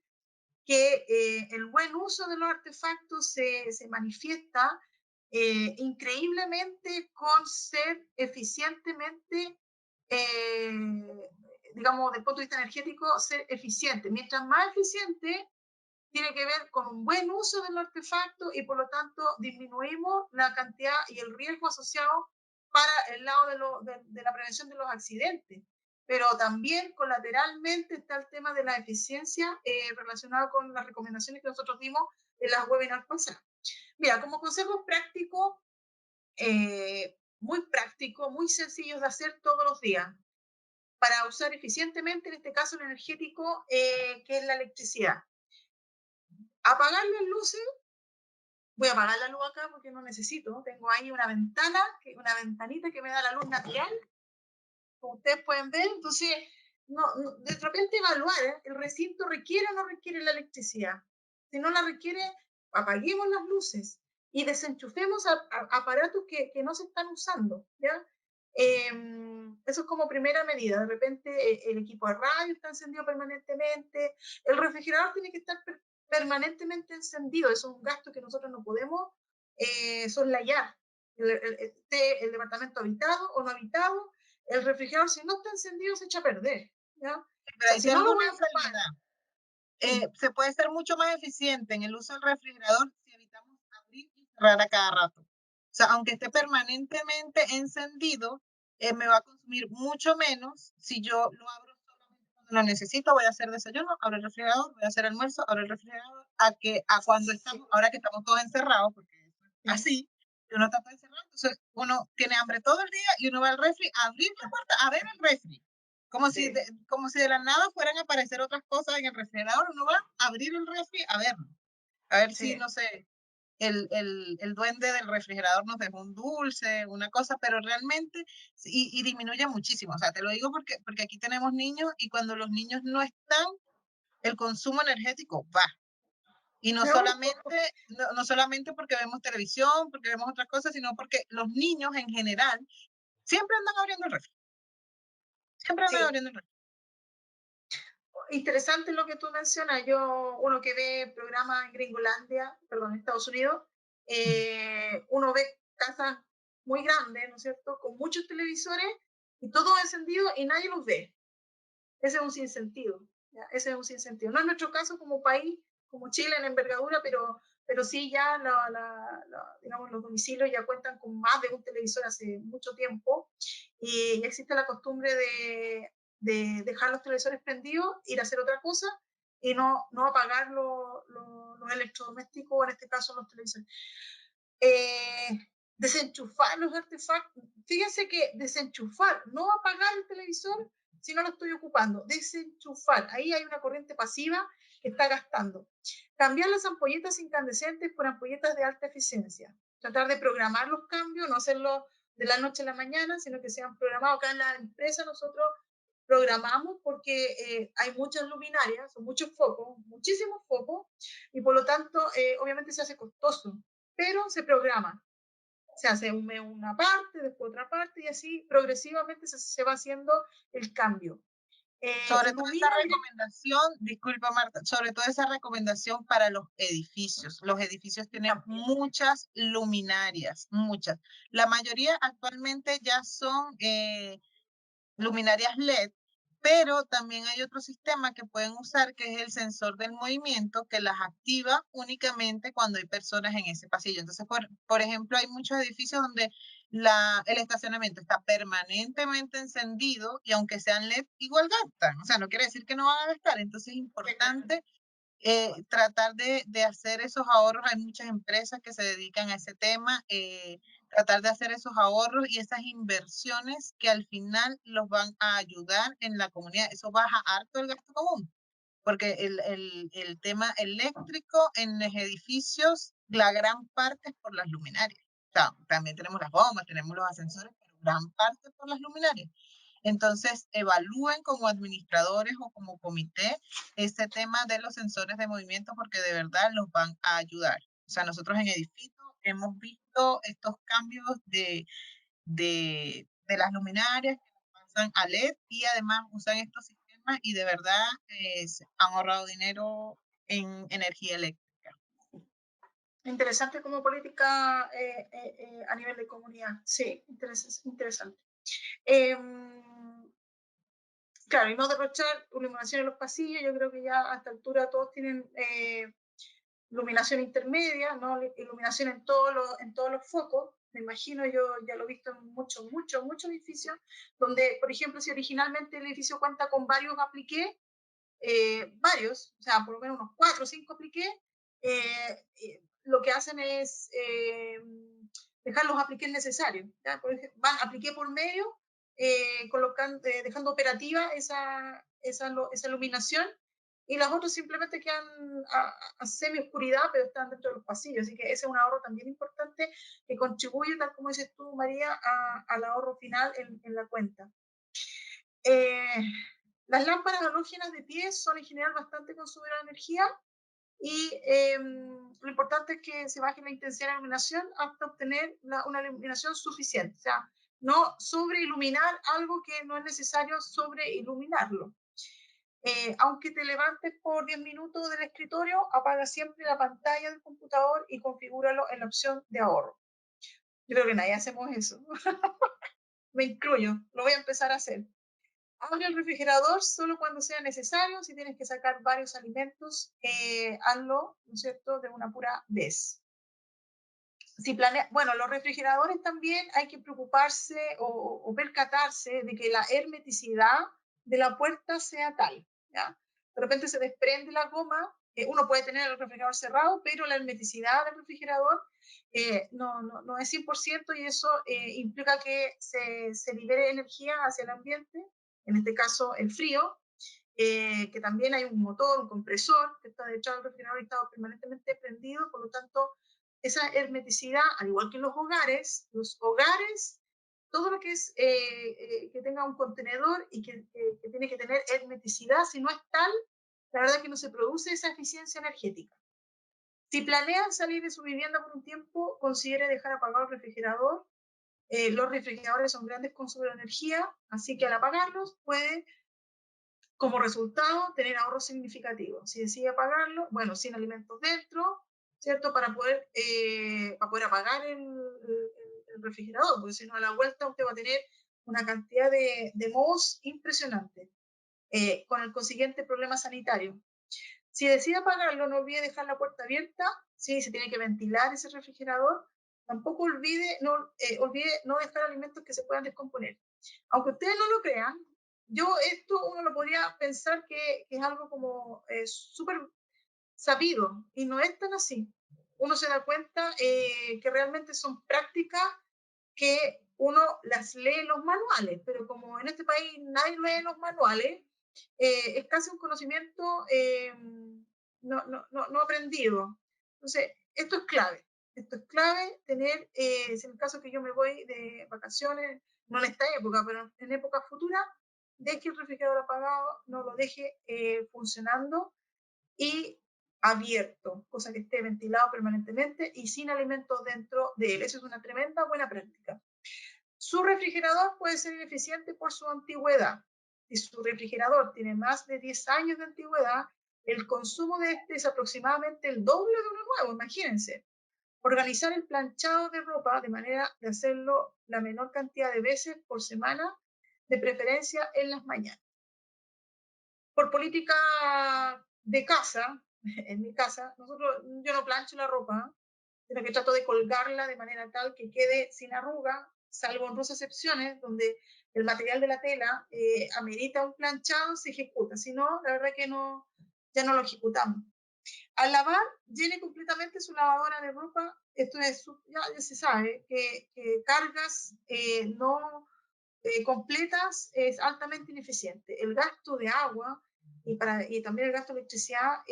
que el buen uso de los artefactos se manifiesta increíblemente con ser eficientemente, eh, digamos, desde el punto de vista energético, ser eficiente. Mientras más eficiente, tiene que ver con un buen uso del artefacto y por lo tanto disminuimos la cantidad y el riesgo asociado para el lado de la prevención de los accidentes. Pero también colateralmente está el tema de la eficiencia relacionado con las recomendaciones que nosotros dimos en las webinars pasadas. Mira, como consejos prácticos, muy prácticos, muy sencillos de hacer todos los días para usar eficientemente, en este caso el energético, que es la electricidad. Apagar las luces voy a apagar la luz acá porque no necesito. Tengo ahí una ventana, una ventanita que me da la luz natural, como ustedes pueden ver. Entonces, de repente evaluar, el recinto requiere o no requiere la electricidad. Si no la requiere, apaguemos las luces y desenchufemos aparatos que no se están usando, ¿ya? Eso es como primera medida. De repente el equipo de radio está encendido permanentemente, el refrigerador tiene que estar permanentemente encendido. Eso es un gasto que nosotros no podemos soslayar. El departamento habitado o no habitado, el refrigerador, si no está encendido, se echa a perder, ¿ya? O Pero sea, ahí si no tengo lo voy una a ocupar, salvedad. sí, Se puede ser mucho más eficiente en el uso del refrigerador si evitamos abrir y cerrar a cada rato. O sea, aunque esté sí, permanentemente encendido, me va a consumir mucho menos si yo lo abro solamente cuando lo necesito. Voy a hacer desayuno, abro el refrigerador, voy a hacer almuerzo, abro el refrigerador, a cuando estamos, sí, ahora que estamos todos encerrados, porque sí, así, uno está todo encerrado, entonces uno tiene hambre todo el día y uno va al refri a abrir la puerta, a ver el refri. sí, Como si de la nada fueran a aparecer otras cosas en el refrigerador. Uno va a abrir el refri a verlo. A ver si, sí. no sé, el duende del refrigerador nos dejó un dulce, una cosa, pero realmente, y disminuye muchísimo. O sea, te lo digo porque aquí tenemos niños y cuando los niños no están, el consumo energético va. Y no No, solamente, no solamente porque vemos televisión, porque vemos otras cosas, sino porque los niños en general siempre andan abriendo el refri. Siempre andan sí. abriendo el refri. Interesante lo que tú mencionas. Uno que ve programas en Gringolandia, perdón, en Estados Unidos, uno ve casas muy grandes, ¿no es cierto?, con muchos televisores y todos encendidos y nadie los ve. Ese es un sinsentido, ¿ya? Ese es un sinsentido. No es nuestro caso como país, como Chile en envergadura, pero sí ya digamos, los domicilios ya cuentan con más de un televisor hace mucho tiempo y existe la costumbre de dejar los televisores prendidos, ir a hacer otra cosa y no apagar los electrodomésticos, en este caso los televisores. Eh, Desenchufar los artefactos. Fíjense que desenchufar, no apagar el televisor si no lo estoy ocupando, desenchufar. Ahí hay una corriente pasiva que está gastando. Cambiar las ampolletas incandescentes por ampolletas de alta eficiencia. Tratar de programar los cambios, no hacerlo de la noche a la mañana, sino que sean programados. Acá en la empresa nosotros programamos porque hay muchas luminarias, son muchos focos, muchísimos focos, y por lo tanto, obviamente se hace costoso, pero se programa. Se hace una parte, después otra parte, y así progresivamente se va haciendo el cambio. Sobre todo esa Ilumina directo. recomendación, disculpa Marta, sobre todo esa recomendación para los edificios. Los edificios tienen También. muchas luminarias, muchas. La mayoría actualmente ya son luminarias LED, pero también hay otro sistema que pueden usar que es el sensor del movimiento que las activa únicamente cuando hay personas en ese pasillo. Entonces, por ejemplo, hay muchos edificios donde el estacionamiento está permanentemente encendido y aunque sean LED, igual gastan. O sea, no quiere decir que no van a gastar. Entonces, es importante tratar de hacer esos ahorros. Hay muchas empresas que se dedican a ese tema, tratar de hacer esos ahorros y esas inversiones que al final los van a ayudar en la comunidad. Eso baja harto el gasto común, porque el tema eléctrico en los edificios, la gran parte es por las luminarias. O sea, también tenemos las bombas, tenemos los ascensores, pero gran parte por las luminarias. Entonces, evalúen como administradores o como comité este tema de los sensores de movimiento porque de verdad los van a ayudar. O sea, nosotros en Edificio hemos visto estos cambios de las luminarias que pasan a LED y además usan estos sistemas y de verdad han ahorrado dinero en energía eléctrica. Interesante como política a nivel de comunidad. Sí, interesante. Eh, claro, y no derrochar iluminación en los pasillos. Yo creo que ya a esta altura todos tienen iluminación intermedia, ¿no? Iluminación en todos los focos. Me imagino, yo ya lo he visto en muchos edificios, donde, por ejemplo, si originalmente el edificio cuenta con varios apliqués, varios, o sea, por lo menos unos 4 o 5 apliqués, lo que hacen es dejar los apliqués necesarios. ¿Ya? Por ejemplo, van apliqué por medio, dejando operativa esa iluminación y las otras simplemente quedan a semi-oscuridad, pero están dentro de los pasillos. Así que ese es un ahorro también importante que contribuye, tal como dices tú, María, al ahorro final en la cuenta. Las lámparas halógenas de pie son en general bastante consumidoras de energía y lo importante es que se baje la intensidad de la iluminación hasta obtener una iluminación suficiente. O sea, no sobreiluminar algo que no es necesario sobreiluminarlo. Aunque te levantes por 10 minutos del escritorio, apaga siempre la pantalla del computador y configúralo en la opción de ahorro. Yo creo que nadie hacemos eso. Me incluyo, lo voy a empezar a hacer. Abre el refrigerador solo cuando sea necesario. Si tienes que sacar varios alimentos, hazlo, ¿no es cierto?, de una pura vez. Si bueno, los refrigeradores también hay que preocuparse o percatarse de que la hermeticidad de la puerta sea tal, ¿ya? De repente se desprende la goma, uno puede tener el refrigerador cerrado, pero la hermeticidad del refrigerador no es 100% y eso implica que se libere energía hacia el ambiente, en este caso el frío, que también hay un motor, un compresor que está detrás del refrigerador y está permanentemente prendido, por lo tanto, esa hermeticidad, al igual que en los hogares, todo lo que es que tenga un contenedor y que tiene que tener hermeticidad, si no es tal, la verdad es que no se produce esa eficiencia energética. Si planean salir de su vivienda por un tiempo, considere dejar apagado el refrigerador. Los refrigeradores son grandes consumidores de energía, así que al apagarlos puede, como resultado, tener ahorros significativos. Si decide apagarlo, bueno, sin alimentos dentro, ¿cierto? Para poder apagar el refrigerador, porque si no, a la vuelta usted va a tener una cantidad de mohos impresionante, con el consiguiente problema sanitario. Si decide apagarlo, no olvide dejar la puerta abierta. Sí, se tiene que ventilar ese refrigerador. Tampoco olvide no dejar alimentos que se puedan descomponer. Aunque ustedes no lo crean, esto uno lo podría pensar que es algo como súper sabido, y no es tan así. Uno se da cuenta que realmente son prácticas que uno las lee en los manuales, pero como en este país nadie lee los manuales, es casi un conocimiento no aprendido. Entonces, esto es clave tener, si en el caso que yo me voy de vacaciones, no en esta época, pero en épocas futuras, deje el refrigerador apagado, no lo deje funcionando y abierto, cosa que esté ventilado permanentemente y sin alimentos dentro de él. Eso es una tremenda buena práctica. Su refrigerador puede ser ineficiente por su antigüedad. Si su refrigerador tiene más de 10 años de antigüedad, el consumo de este es aproximadamente el doble de uno nuevo, imagínense. Organizar el planchado de ropa de manera de hacerlo la menor cantidad de veces por semana, de preferencia en las mañanas. Por política de casa, en mi casa, yo no plancho la ropa, sino que trato de colgarla de manera tal que quede sin arruga, salvo en dos excepciones donde el material de la tela amerita un planchado, se ejecuta. Si no, la verdad que ya no lo ejecutamos. Al lavar, llene completamente su lavadora de ropa. Esto ya se sabe que cargas no completas es altamente ineficiente. El gasto de agua y también el gasto de electricidad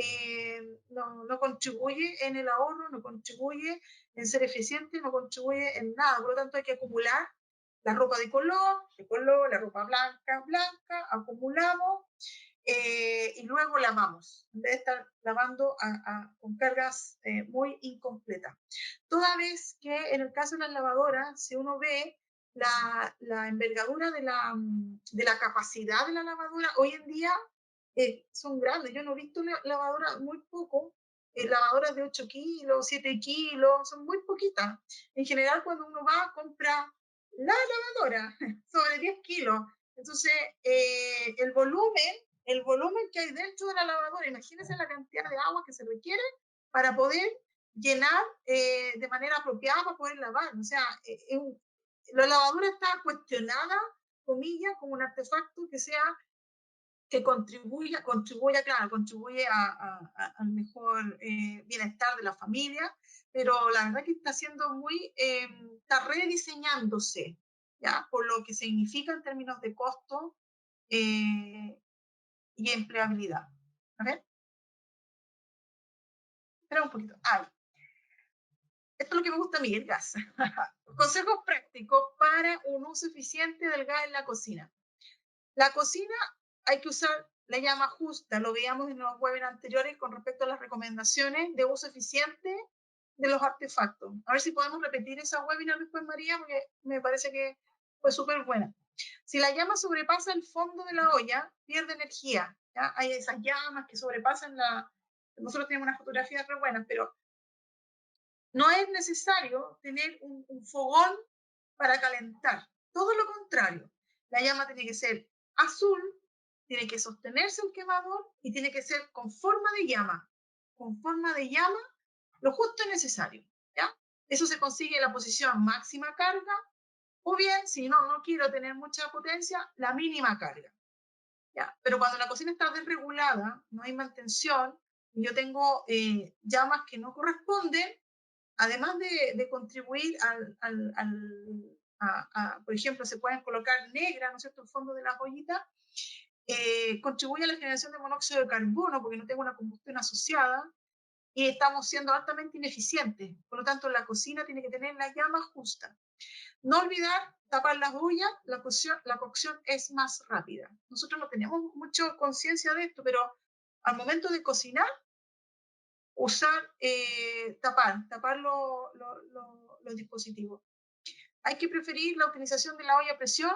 no contribuye en el ahorro, no contribuye en ser eficiente, no contribuye en nada. Por lo tanto, hay que acumular la ropa de color, la ropa blanca, acumulamos y luego lavamos, en vez de estar lavando con cargas muy incompletas. Toda vez que en el caso de las lavadoras, si uno ve la envergadura de la capacidad de la lavadora, hoy en día son grandes. Yo no he visto lavadoras muy poco, lavadoras de 8 kilos, 7 kilos, son muy poquitas. En general, cuando uno va a comprar la lavadora sobre 10 kilos, entonces el volumen que hay dentro de la lavadora, imagínense la cantidad de agua que se requiere para poder llenar de manera apropiada para poder lavar. O sea, la lavadora está cuestionada, comillas, como un artefacto que contribuye al mejor bienestar de la familia, pero la verdad que está siendo está rediseñándose, ¿ya? Por lo que significa en términos de costo y empleabilidad. A ver, espera un poquito. Ay, esto es lo que me gusta a mí, el gas. Consejos prácticos para un uso eficiente del gas en la cocina. La cocina hay que usar la llama justa, lo veíamos en los webinars anteriores con respecto a las recomendaciones de uso eficiente de los artefactos. A ver si podemos repetir esa webinar después, María, porque me parece que fue súper buena. Si la llama sobrepasa el fondo de la olla, pierde energía. ¿Ya? Hay esas llamas que sobrepasan la... Nosotros tenemos unas fotografías re buenas, pero no es necesario tener un fogón para calentar. Todo lo contrario. La llama tiene que ser azul, tiene que sostenerse el quemador y tiene que ser con forma de llama. Con forma de llama, lo justo y necesario. ¿Ya? Eso se consigue en la posición máxima carga o bien, si no quiero tener mucha potencia, la mínima carga. ¿Ya? Pero cuando la cocina está desregulada, no hay mantención, y yo tengo llamas que no corresponden, además de contribuir por ejemplo, se pueden colocar negras, ¿no es cierto?, el fondo de la ollita, contribuye a la generación de monóxido de carbono porque no tengo una combustión asociada y estamos siendo altamente ineficientes. Por lo tanto, la cocina tiene que tener la llama justa. No olvidar tapar las ollas, la cocción es más rápida. Nosotros no tenemos mucha conciencia de esto, pero al momento de cocinar, usar, tapar los dispositivos. Hay que preferir la utilización de la olla a presión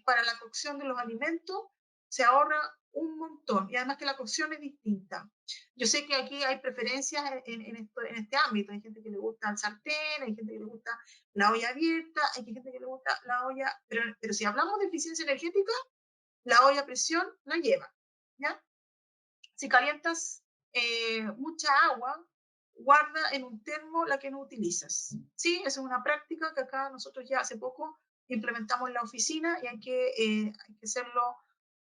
para la cocción de los alimentos, se ahorra un montón y además que la cocción es distinta. Yo sé que aquí hay preferencias en este ámbito, hay gente que le gusta el sartén, hay gente que le gusta la olla abierta, hay gente que le gusta la olla, pero si hablamos de eficiencia energética, la olla a presión la lleva, ¿ya? Si calientas mucha agua, guarda en un termo la que no utilizas. Sí, esa es una práctica que acá nosotros ya hace poco implementamos en la oficina y hay que hacerlo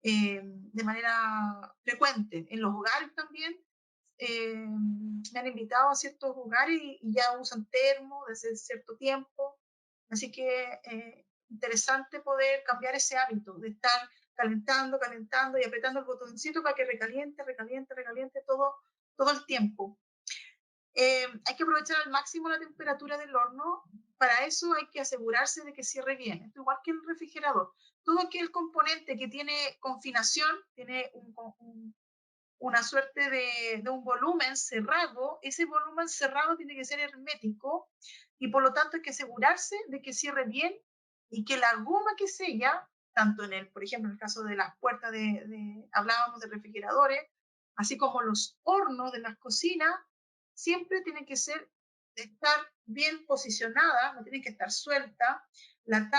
de manera frecuente. En los hogares también me han invitado a ciertos hogares y ya usan termo desde cierto tiempo. Así que interesante poder cambiar ese hábito de estar calentando y apretando el botoncito para que recaliente todo el tiempo. Hay que aprovechar al máximo la temperatura del horno. Para eso hay que asegurarse de que cierre bien. Esto igual que el refrigerador. Todo aquel componente que tiene confinación, tiene una suerte de un volumen cerrado, ese volumen cerrado tiene que ser hermético y por lo tanto hay que asegurarse de que cierre bien y que la goma que sella, tanto por ejemplo, en el caso de las puertas hablábamos de refrigeradores, así como los hornos de las cocinas, siempre tienen que estar bien posicionadas, no tienen que estar sueltas. La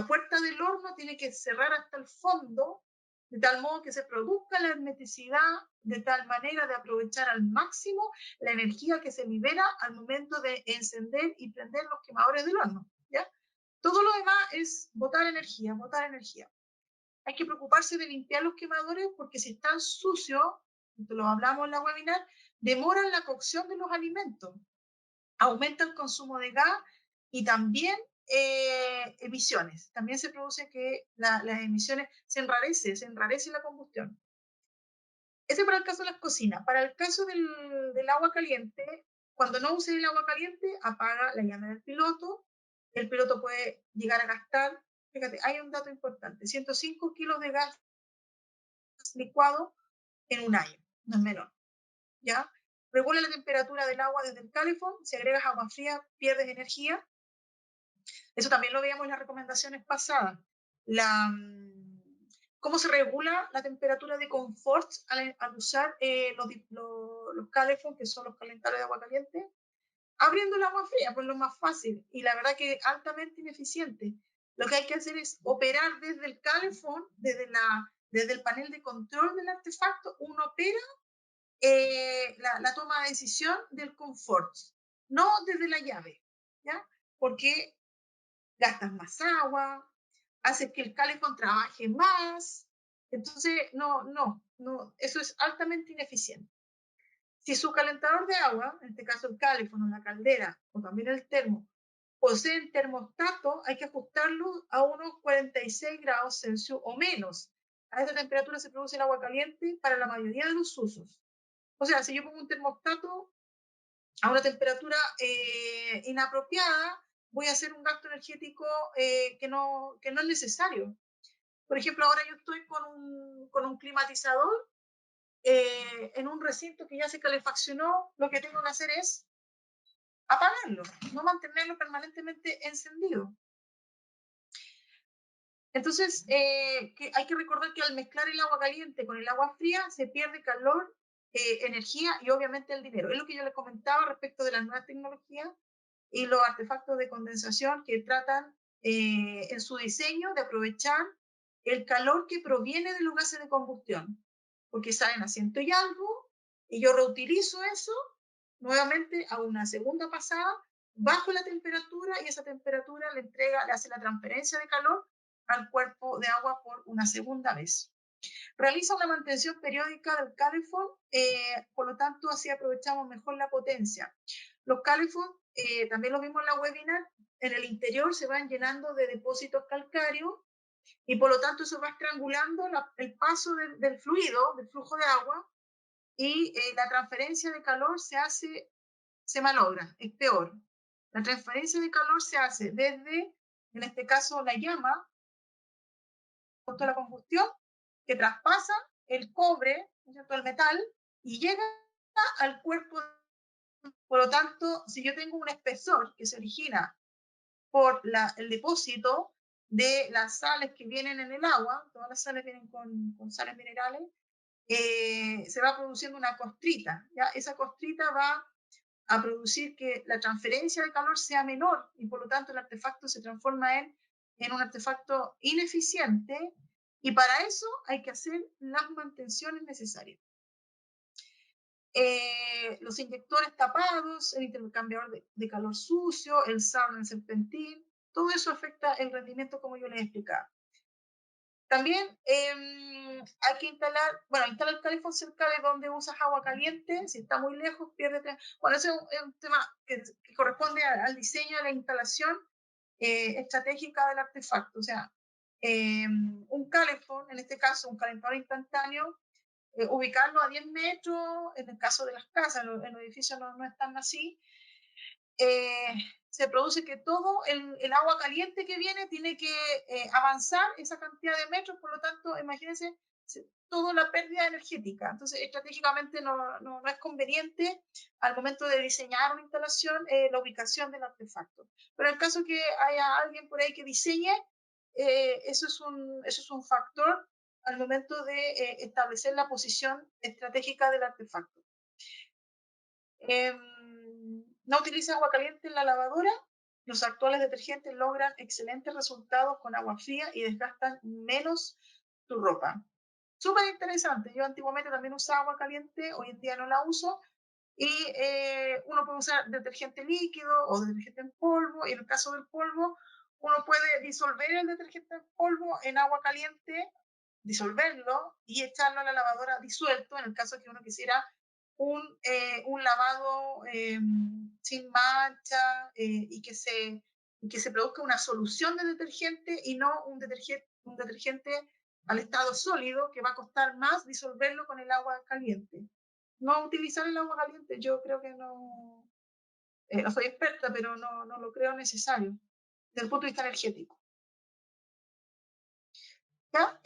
puerta del horno tiene que cerrar hasta el fondo de tal modo que se produzca la hermeticidad, de tal manera de aprovechar al máximo la energía que se libera al momento de encender y prender los quemadores del horno. ¿Ya? Todo lo demás es botar energía, botar energía. Hay que preocuparse de limpiar los quemadores porque si están sucios, esto lo hablamos en la webinar, demoran la cocción de los alimentos, aumenta el consumo de gas y también emisiones. También se produce que las emisiones se enrarece la combustión. Ese para el caso de las cocinas. Para el caso del agua caliente, cuando no use el agua caliente, apaga la llama del piloto. El piloto puede llegar a gastar, fíjate, hay un dato importante, 105 kilos de gas licuado en un año, no es menor. ¿Ya? Regula la temperatura del agua desde el calefón, si agregas agua fría, pierdes energía. Eso también lo veíamos en las recomendaciones pasadas. ¿Cómo se regula la temperatura de confort al usar los calefón, que son los calentadores de agua caliente? Abriendo el agua fría, pues lo más fácil. Y la verdad que altamente ineficiente. Lo que hay que hacer es operar desde el calefón, desde el panel de control del artefacto, uno opera la toma de decisión del confort, no desde la llave, ¿ya? Porque gastas más agua, hace que el calefón trabaje más. Entonces, no, eso es altamente ineficiente. Si su calentador de agua, en este caso el calefón o la caldera, o también el termo, poseen termostato, hay que ajustarlo a unos 46 grados Celsius o menos. a esa temperatura se produce el agua caliente para la mayoría de los usos. O sea, si yo pongo un termostato a una temperatura inapropiada, voy a hacer un gasto energético que no es necesario. Por ejemplo, ahora yo estoy con un climatizador en un recinto que ya se calefaccionó, lo que tengo que hacer es apagarlo, no mantenerlo permanentemente encendido. Entonces, hay que recordar que al mezclar el agua caliente con el agua fría se pierde calor, energía y obviamente el dinero. Es lo que yo les comentaba respecto de las nuevas tecnologías y los artefactos de condensación que tratan en su diseño de aprovechar el calor que proviene de los gases de combustión, porque salen a ciento y algo, y yo reutilizo eso, nuevamente a una segunda pasada, bajo la temperatura y esa temperatura le hace la transferencia de calor al cuerpo de agua por una segunda vez. Realiza una mantención periódica del calefón, por lo tanto así aprovechamos mejor la potencia. Los calefón, también lo vimos en la webinar, en el interior se van llenando de depósitos calcáreos y por lo tanto eso va estrangulando el paso del fluido, del flujo de agua y la transferencia de calor se malogra, es peor. La transferencia de calor se hace desde, en este caso, la llama, con toda la combustión, que traspasa el cobre, ¿cierto?, el metal, y llega al cuerpo. Por lo tanto, si yo tengo un espesor que se origina por el depósito de las sales que vienen en el agua, todas las sales vienen con sales minerales, se va produciendo una costrita. ¿Ya? Esa costrita va a producir que la transferencia de calor sea menor y por lo tanto el artefacto se transforma en un artefacto ineficiente y para eso hay que hacer las mantenciones necesarias. Los inyectores tapados, el intercambiador de calor sucio, el sarno en serpentín, todo eso afecta el rendimiento como yo les explicaba. También hay que instalar el calefón cerca de donde usas agua caliente. Si está muy lejos, pierde. Bueno, ese es un tema que corresponde al diseño de la instalación estratégica del artefacto. O sea, un calefón, en este caso un calentador instantáneo, ubicarlo a 10 metros, en el caso de las casas, en los edificios no están así. Se produce que todo el agua caliente que viene tiene que avanzar esa cantidad de metros, por lo tanto, imagínense toda la pérdida energética. Entonces, estratégicamente no es conveniente al momento de diseñar una instalación la ubicación del artefacto. Pero en el caso que haya alguien por ahí que diseñe, eso es un factor al momento de establecer la posición estratégica del artefacto. No utiliza agua caliente en la lavadora. Los actuales detergentes logran excelentes resultados con agua fría y desgastan menos tu ropa. Súper interesante. Yo antiguamente también usaba agua caliente, hoy en día no la uso. Y uno puede usar detergente líquido o detergente en polvo. Y en el caso del polvo, uno puede disolver el detergente en polvo en agua caliente, disolverlo y echarlo a la lavadora disuelto en el caso de que uno quisiera un lavado sin mancha y que se produzca una solución de detergente y no un detergente al estado sólido que va a costar más disolverlo con el agua caliente. No utilizar el agua caliente, yo creo que no soy experta, pero no lo creo necesario desde el punto de vista energético. ¿Ya?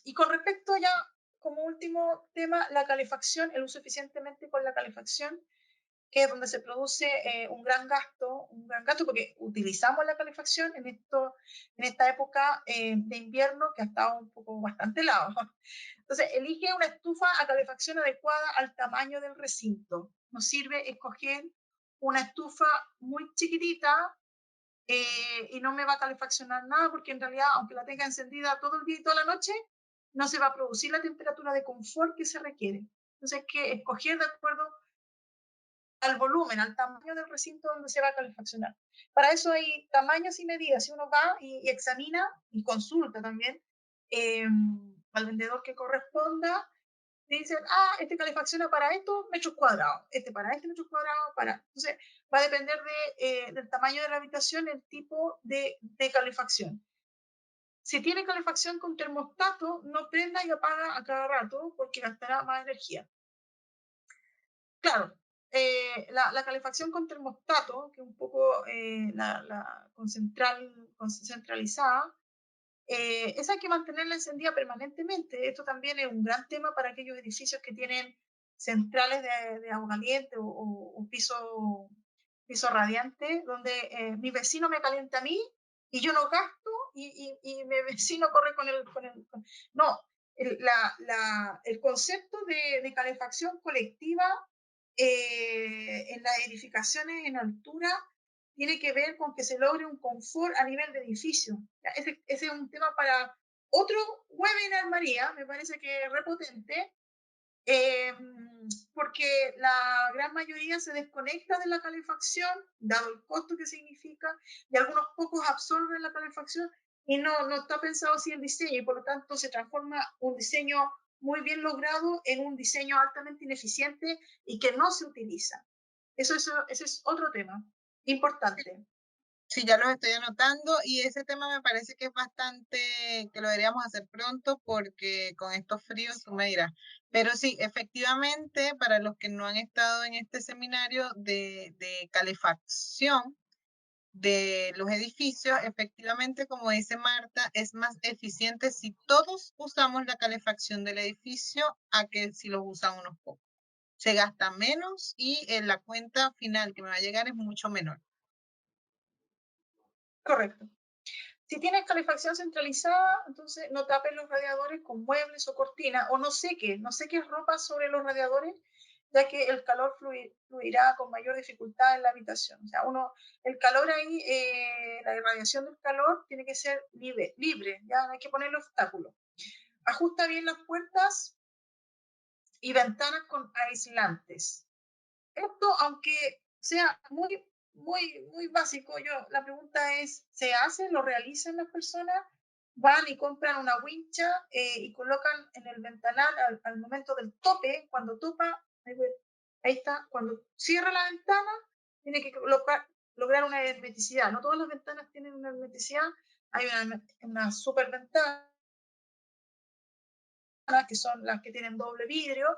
Y con respecto ya, como último tema, la calefacción, el uso eficientemente con la calefacción, que es donde se produce un gran gasto porque utilizamos la calefacción en esta época de invierno que ha estado un poco bastante helado. Entonces, elige una estufa a calefacción adecuada al tamaño del recinto. Nos sirve escoger una estufa muy chiquitita y no me va a calefaccionar nada porque en realidad, aunque la tenga encendida todo el día y toda la noche, no se va a producir la temperatura de confort que se requiere. Entonces, hay que escoger de acuerdo al volumen, al tamaño del recinto donde se va a calefaccionar. Para eso hay tamaños y medidas. Si uno va y examina y consulta también al vendedor que corresponda, dicen, este calefacciona para estos metros cuadrados, este para este metros cuadrados, Entonces, va a depender del tamaño de la habitación, el tipo de calefacción. Si tiene calefacción con termostato, no prenda y apaga a cada rato porque gastará más energía. Claro, la calefacción con termostato, que es un poco con centralizada, esa hay que mantenerla encendida permanentemente. Esto también es un gran tema para aquellos edificios que tienen centrales de agua caliente o piso radiante, donde mi vecino me calienta a mí y yo no gasto y mi vecino corre No, el concepto de calefacción colectiva en las edificaciones en altura tiene que ver con que se logre un confort a nivel de edificio. Ese es un tema para otro webinar, María, me parece que es repotente, eh, porque la gran mayoría se desconecta de la calefacción, dado el costo que significa, y algunos pocos absorben la calefacción y no está pensado así el diseño, y por lo tanto se transforma un diseño muy bien logrado en un diseño altamente ineficiente y que no se utiliza. Ese es otro tema importante. Sí, ya los estoy anotando y ese tema me parece que es bastante, que lo deberíamos hacer pronto porque con estos fríos tú me dirás. Pero sí, efectivamente, para los que no han estado en este seminario de calefacción de los edificios, efectivamente, como dice Marta, es más eficiente si todos usamos la calefacción del edificio a que si los usan unos pocos. Se gasta menos y la cuenta final que me va a llegar es mucho menor. Correcto. Si tienes calefacción centralizada, entonces no tapes los radiadores con muebles o cortinas, o no seques ropa sobre los radiadores, ya que el calor fluirá con mayor dificultad en la habitación. O sea, el calor ahí, la irradiación del calor tiene que ser libre, ya no hay que ponerle obstáculos. Ajusta bien las puertas y ventanas con aislantes. Esto, aunque sea muy básico, la pregunta es, ¿se hace? ¿Lo realizan las personas? Van y compran una wincha y colocan en el ventanal al momento del tope, cuando topa, ahí está, cuando cierra la ventana, tiene que lograr una hermeticidad. No todas las ventanas tienen una hermeticidad, hay una super ventana que son las que tienen doble vidrio,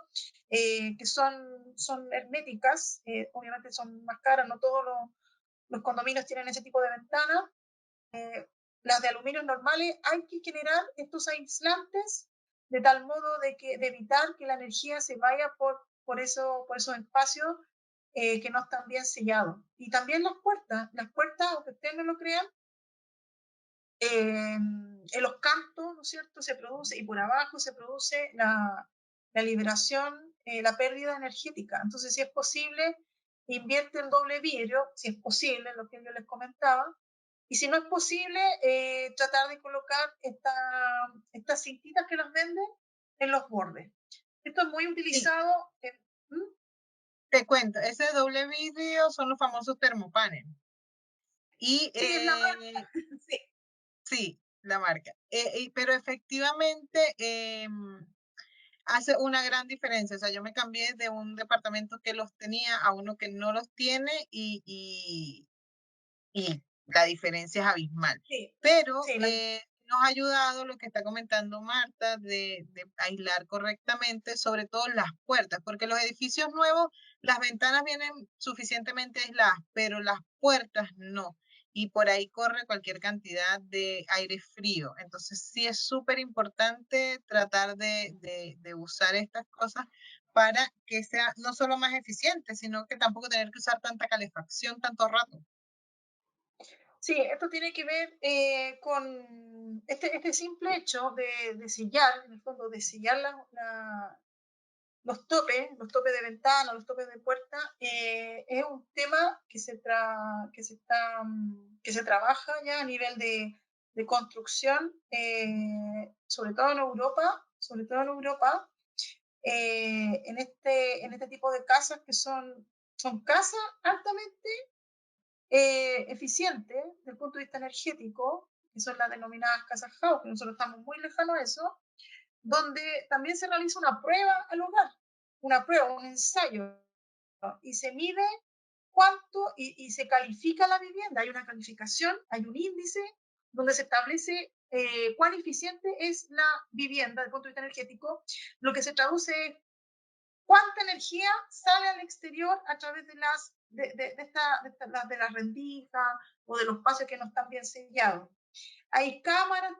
que son herméticas, obviamente son más caras, no todos los condominios tienen ese tipo de ventanas. Las de aluminio normales hay que generar estos aislantes de tal modo de evitar que la energía se vaya por esos espacios que no están bien sellados. Y también las puertas, aunque ustedes no lo crean, en los cantos, ¿no es cierto?, se produce, y por abajo se produce la liberación, la pérdida energética. Entonces, si es posible, invierte en doble vidrio, si es posible, lo que yo les comentaba, y si no es posible, tratar de colocar estas cintitas que nos venden en los bordes. Esto es muy Sí, utilizado te cuento, ese doble vidrio son los famosos termopaneles. Y sí, es la marca, sí. sí, la marca. Pero efectivamente hace una gran diferencia. O sea, yo me cambié de un departamento que los tenía a uno que no los tiene y la diferencia es abismal. Sí, Pero sí, nos ha ayudado lo que está comentando Marta de aislar correctamente, sobre todo las puertas, porque los edificios nuevos, las ventanas vienen suficientemente aisladas, pero las puertas no. Y por ahí corre cualquier cantidad de aire frío. Entonces sí es súper importante tratar de usar estas cosas para que sea no solo más eficiente, sino que tampoco tener que usar tanta calefacción tanto rato. Sí, esto tiene que ver con este simple hecho de sellar, en el fondo, de sellar los topes de ventana, los topes de puerta, es un tema que se trabaja ya a nivel de construcción, sobre todo en Europa, en este tipo de casas que son casas altamente eficiente desde el punto de vista energético, que son las denominadas casas house, que nosotros estamos muy lejanos a eso, donde también se realiza una prueba al hogar, una prueba, un ensayo, ¿no? Y se mide cuánto y se califica la vivienda. Hay una calificación, hay un índice donde se establece cuán eficiente es la vivienda desde el punto de vista energético, lo que se traduce es cuánta energía sale al exterior a través de las rendijas o de los espacios que no están bien sellados. Hay cámaras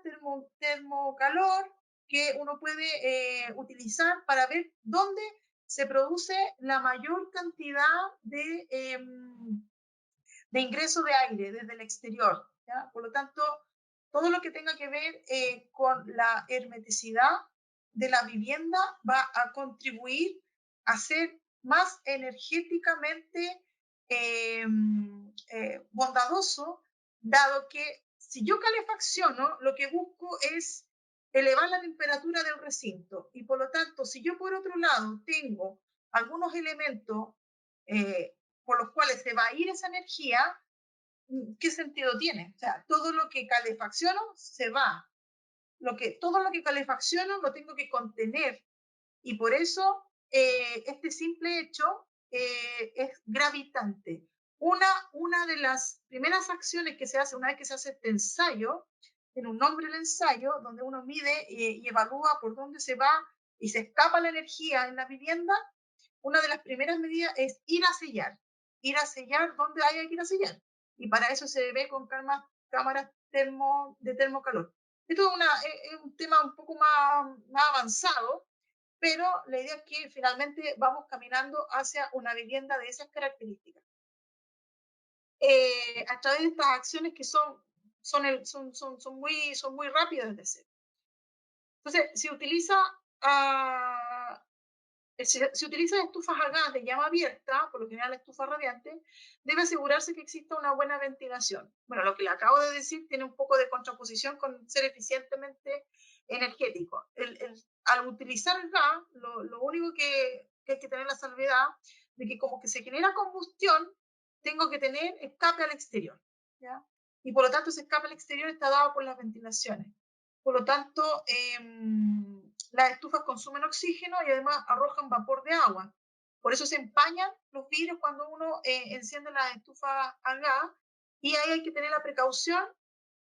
termocalor que uno puede utilizar para ver dónde se produce la mayor cantidad de ingreso de aire desde el exterior. ¿Ya? Por lo tanto, todo lo que tenga que ver con la hermeticidad de la vivienda va a contribuir a ser más energéticamente bondadoso, dado que si yo calefacciono, lo que busco es elevar la temperatura del recinto y por lo tanto, si yo por otro lado tengo algunos elementos por los cuales se va a ir esa energía, ¿qué sentido tiene? O sea, todo lo que calefacciono se va. Todo lo que calefacciono lo tengo que contener. Y por eso este simple hecho es gravitante. Una de las primeras acciones que se hace una vez que se hace este ensayo, tiene un nombre el ensayo, donde uno mide y evalúa por dónde se va y se escapa la energía en la vivienda, una de las primeras medidas es ir a sellar donde haya que ir a sellar. Y para eso se ve con cámaras de termocalor. Esto es un tema un poco más avanzado, pero la idea es que finalmente vamos caminando hacia una vivienda de esas características. A través de estas acciones que son muy rápidas de hacer. Entonces, si utiliza estufas a gas de llama abierta, por lo general la estufa radiante, debe asegurarse que exista una buena ventilación. Bueno, lo que le acabo de decir tiene un poco de contraposición con ser eficientemente energético. Al utilizar el gas, lo único que hay que tener la salvedad de que como que se genera combustión, tengo que tener escape al exterior. ¿Ya? Y por lo tanto ese escape al exterior está dado por las ventilaciones. Por lo tanto, las estufas consumen oxígeno y además arrojan vapor de agua. Por eso se empañan los vidrios cuando uno enciende las estufas a gas y ahí hay que tener la precaución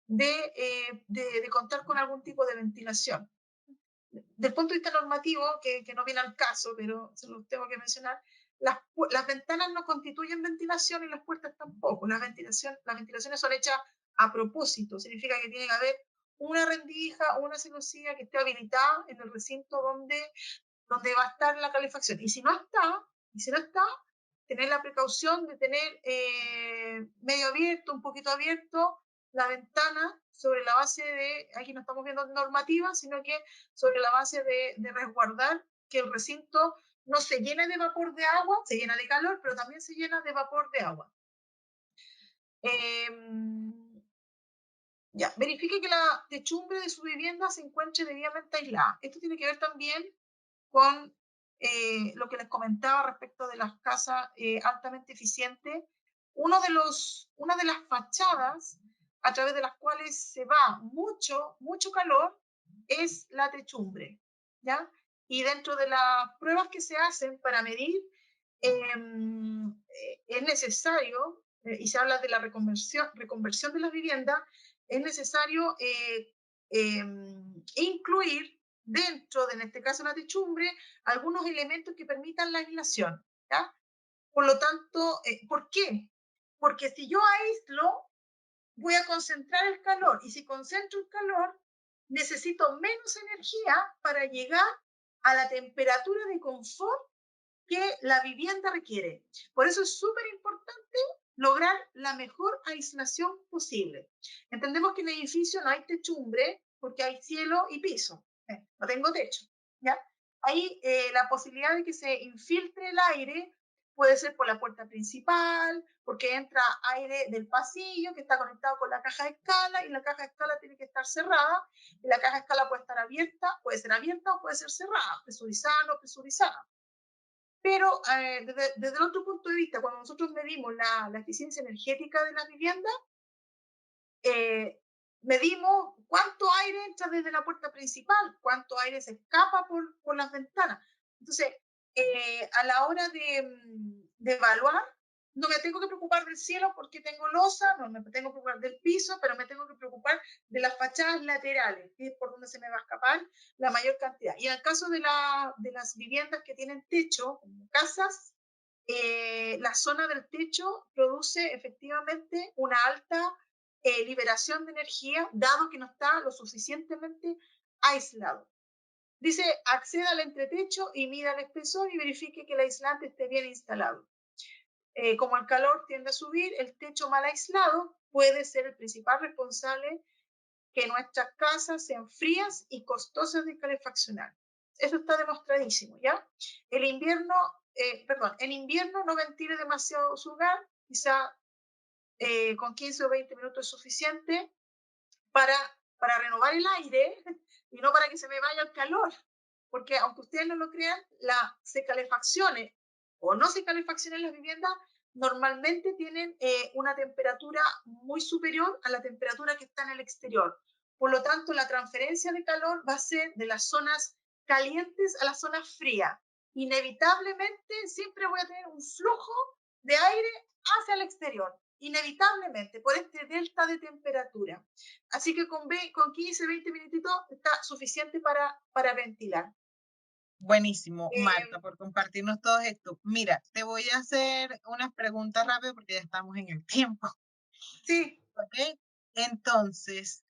de contar con algún tipo de ventilación. Del punto de vista normativo, que no viene al caso, pero se lo tengo que mencionar, las ventanas no constituyen ventilación y las puertas tampoco. Las ventilaciones son hechas a propósito, significa que tiene que haber una rendija o una celosía que esté habilitada en el recinto donde va a estar la calefacción. Y si no está, tener la precaución de tener medio abierto, un poquito abierto, la ventana sobre la base de, aquí no estamos viendo normativa, sino que sobre la base de resguardar que el recinto no se llene de vapor de agua, se llena de calor, pero también se llena de vapor de agua. Ya, verifique que la techumbre de su vivienda se encuentre debidamente aislada. Esto tiene que ver también con lo que les comentaba respecto de las casas altamente eficientes. Una de las fachadas a través de las cuales se va mucho calor es la techumbre, ¿ya? Y dentro de las pruebas que se hacen para medir, es necesario, y se habla de la reconversión de las viviendas, es necesario incluir dentro de, en este caso, la techumbre, algunos elementos que permitan la aislación. ¿Ya? Por lo tanto, ¿por qué? Porque si yo aíslo, voy a concentrar el calor, y si concentro el calor, necesito menos energía para llegar a la temperatura de confort que la vivienda requiere. Por eso es súper importante lograr la mejor aislación posible. Entendemos que en el edificio no hay techumbre porque hay cielo y piso. No tengo techo. ¿Ya? Ahí la posibilidad de que se infiltre el aire puede ser por la puerta principal, porque entra aire del pasillo que está conectado con la caja de escala y la caja de escala tiene que estar cerrada y la caja de escala puede estar abierta, puede ser abierta o puede ser cerrada, presurizada o no presurizada. Pero desde el otro punto de vista, cuando nosotros medimos la eficiencia energética de la vivienda, medimos cuánto aire entra desde la puerta principal, cuánto aire se escapa por las ventanas. Entonces, a la hora de evaluar, no me tengo que preocupar del cielo porque tengo losa, no me tengo que preocupar del piso, pero me tengo que preocupar de las fachadas laterales, que es por donde se me va a escapar la mayor cantidad. Y en el caso de las viviendas que tienen techo, como casas, la zona del techo produce efectivamente una alta liberación de energía, dado que no está lo suficientemente aislado. Dice, acceda al entretecho y mida el espesor y verifique que el aislante esté bien instalado. Como el calor tiende a subir, el techo mal aislado puede ser el principal responsable que nuestras casas sean frías y costosas de calefaccionar. Eso está demostradísimo, ¿ya? El invierno, en invierno no ventile demasiado su hogar, quizá con 15 o 20 minutos es suficiente para, para renovar el aire y no para que se me vaya el calor. Porque aunque ustedes no lo crean, se calefaccione o no se calefaccionen las viviendas, normalmente tienen una temperatura muy superior a la temperatura que está en el exterior. Por lo tanto, la transferencia de calor va a ser de las zonas calientes a las zonas frías. Inevitablemente siempre voy a tener un flujo de aire hacia el exterior, inevitablemente, por este delta de temperatura. Así que con 15, 20 minutitos está suficiente para ventilar. Buenísimo, Eh, Marta, por compartirnos todo esto. Mira, te voy a hacer unas preguntas rápidas porque ya estamos en el tiempo, sí, ¿ok? Entonces,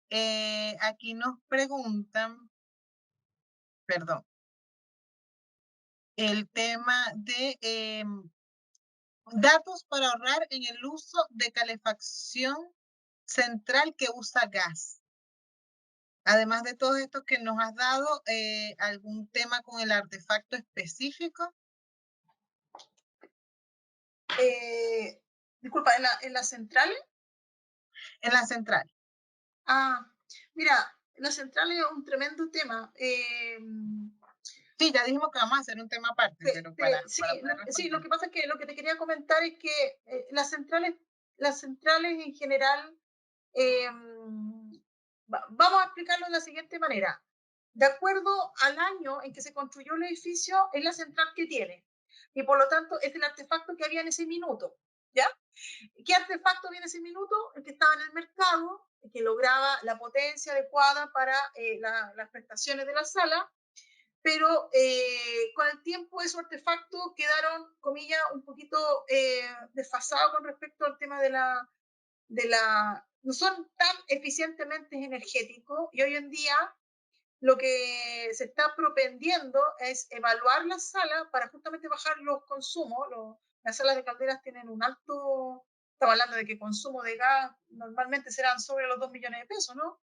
aquí nos preguntan, perdón, el tema de datos para ahorrar en el uso de calefacción central que usa gas. Además de todo esto que nos has dado, ¿algún tema con el artefacto específico? disculpa, en las centrales. En la central. Ah, mira, la central es un tremendo tema. Sí, ya dijimos que vamos a hacer un tema aparte, pero Sí, para poder sí, lo responder. que pasa es que lo que te quería comentar es que las centrales en general, eh, vamos a explicarlo de la siguiente manera. De acuerdo al año en que se construyó el edificio, es la central que tiene. Y por lo tanto, es el artefacto que había en ese minuto. ¿Ya? ¿Qué artefacto había en ese minuto? El que estaba en el mercado, el que lograba la potencia adecuada para las prestaciones de la sala, pero con el tiempo esos artefactos quedaron, comillas, un poquito desfasados con respecto al tema no son tan eficientemente energéticos y hoy en día lo que se está propendiendo es evaluar las salas para justamente bajar los consumos. Las salas de calderas tienen un alto, estaba hablando de que consumo de gas normalmente serán sobre los 2 millones de pesos, ¿no?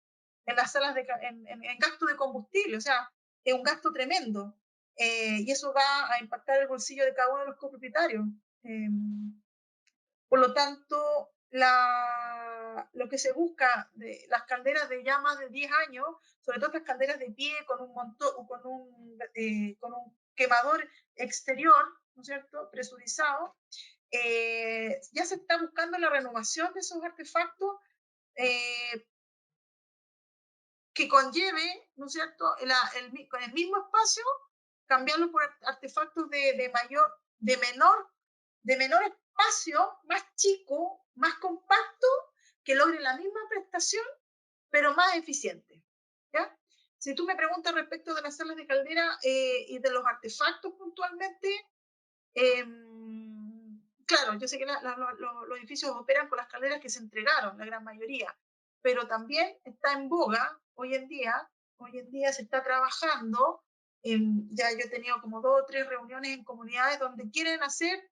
En las salas en gasto de combustible, o sea, es un gasto tremendo. Y eso va a impactar el bolsillo de cada uno de los copropietarios. Por lo tanto, lo que se busca de las calderas de ya más de 10 años, sobre todo estas calderas de pie con un montón, con un quemador exterior, ¿no es cierto?, presurizado, ya se está buscando la renovación de esos artefactos eh, que conlleve, ¿no es cierto?, con el mismo espacio, cambiarlo por artefactos de menor espacio, más chico, más compacto, que logren la misma prestación, pero más eficiente. ¿Ya? Si tú me preguntas respecto de las salas de caldera y de los artefactos puntualmente, eh, claro, yo sé que los edificios operan con las calderas que se entregaron, la gran mayoría, pero también está en boga hoy en día se está trabajando, ya yo he tenido como 2 o 3 reuniones en comunidades donde quieren hacer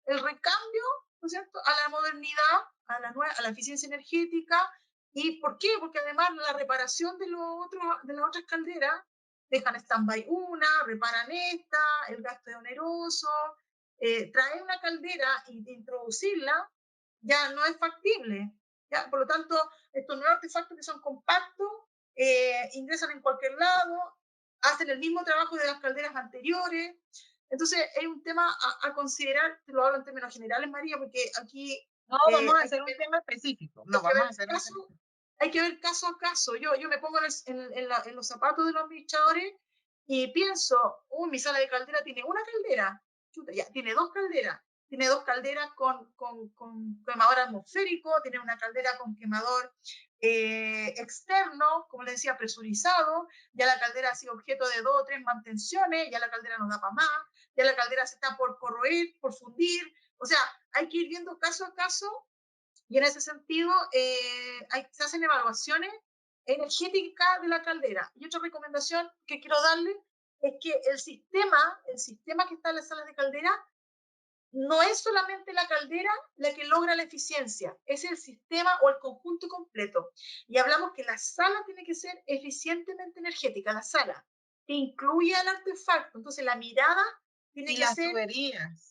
el recambio, ¿no es cierto?, a la modernidad, a la eficiencia energética. ¿Y por qué? Porque además la reparación de las otras calderas dejan stand-by una, reparan esta, el gasto es oneroso, traer una caldera y introducirla ya no es factible. ¿Ya? Por lo tanto, estos nuevos artefactos que son compactos ingresan en cualquier lado, hacen el mismo trabajo de las calderas anteriores. Entonces, es un tema a considerar, te lo hablo en términos generales, María, porque aquí No, vamos a hay hacer que un ver, tema específico. hay No, que vamos ver a hacer un tema caso, específico. hay que ver caso a caso. Yo me pongo en los zapatos de los administradores y pienso, mi sala de caldera tiene una caldera, chuta, ya, tiene 2 calderas. tiene dos calderas con quemador atmosférico, tiene una caldera con quemador externo, como les decía, presurizado, ya la caldera ha sido objeto de 2 o 3 mantenciones, ya la caldera no da para más, ya la caldera se está por corroer, por fundir, o sea, hay que ir viendo caso a caso y en ese sentido se hacen evaluaciones energéticas de la caldera. Y otra recomendación que quiero darle es que el sistema que está en las salas de caldera no es solamente la caldera la que logra la eficiencia, es el sistema o el conjunto completo. Y hablamos que la sala tiene que ser eficientemente energética, la sala, que incluye al artefacto. Entonces la mirada tiene Y que las ser tuberías,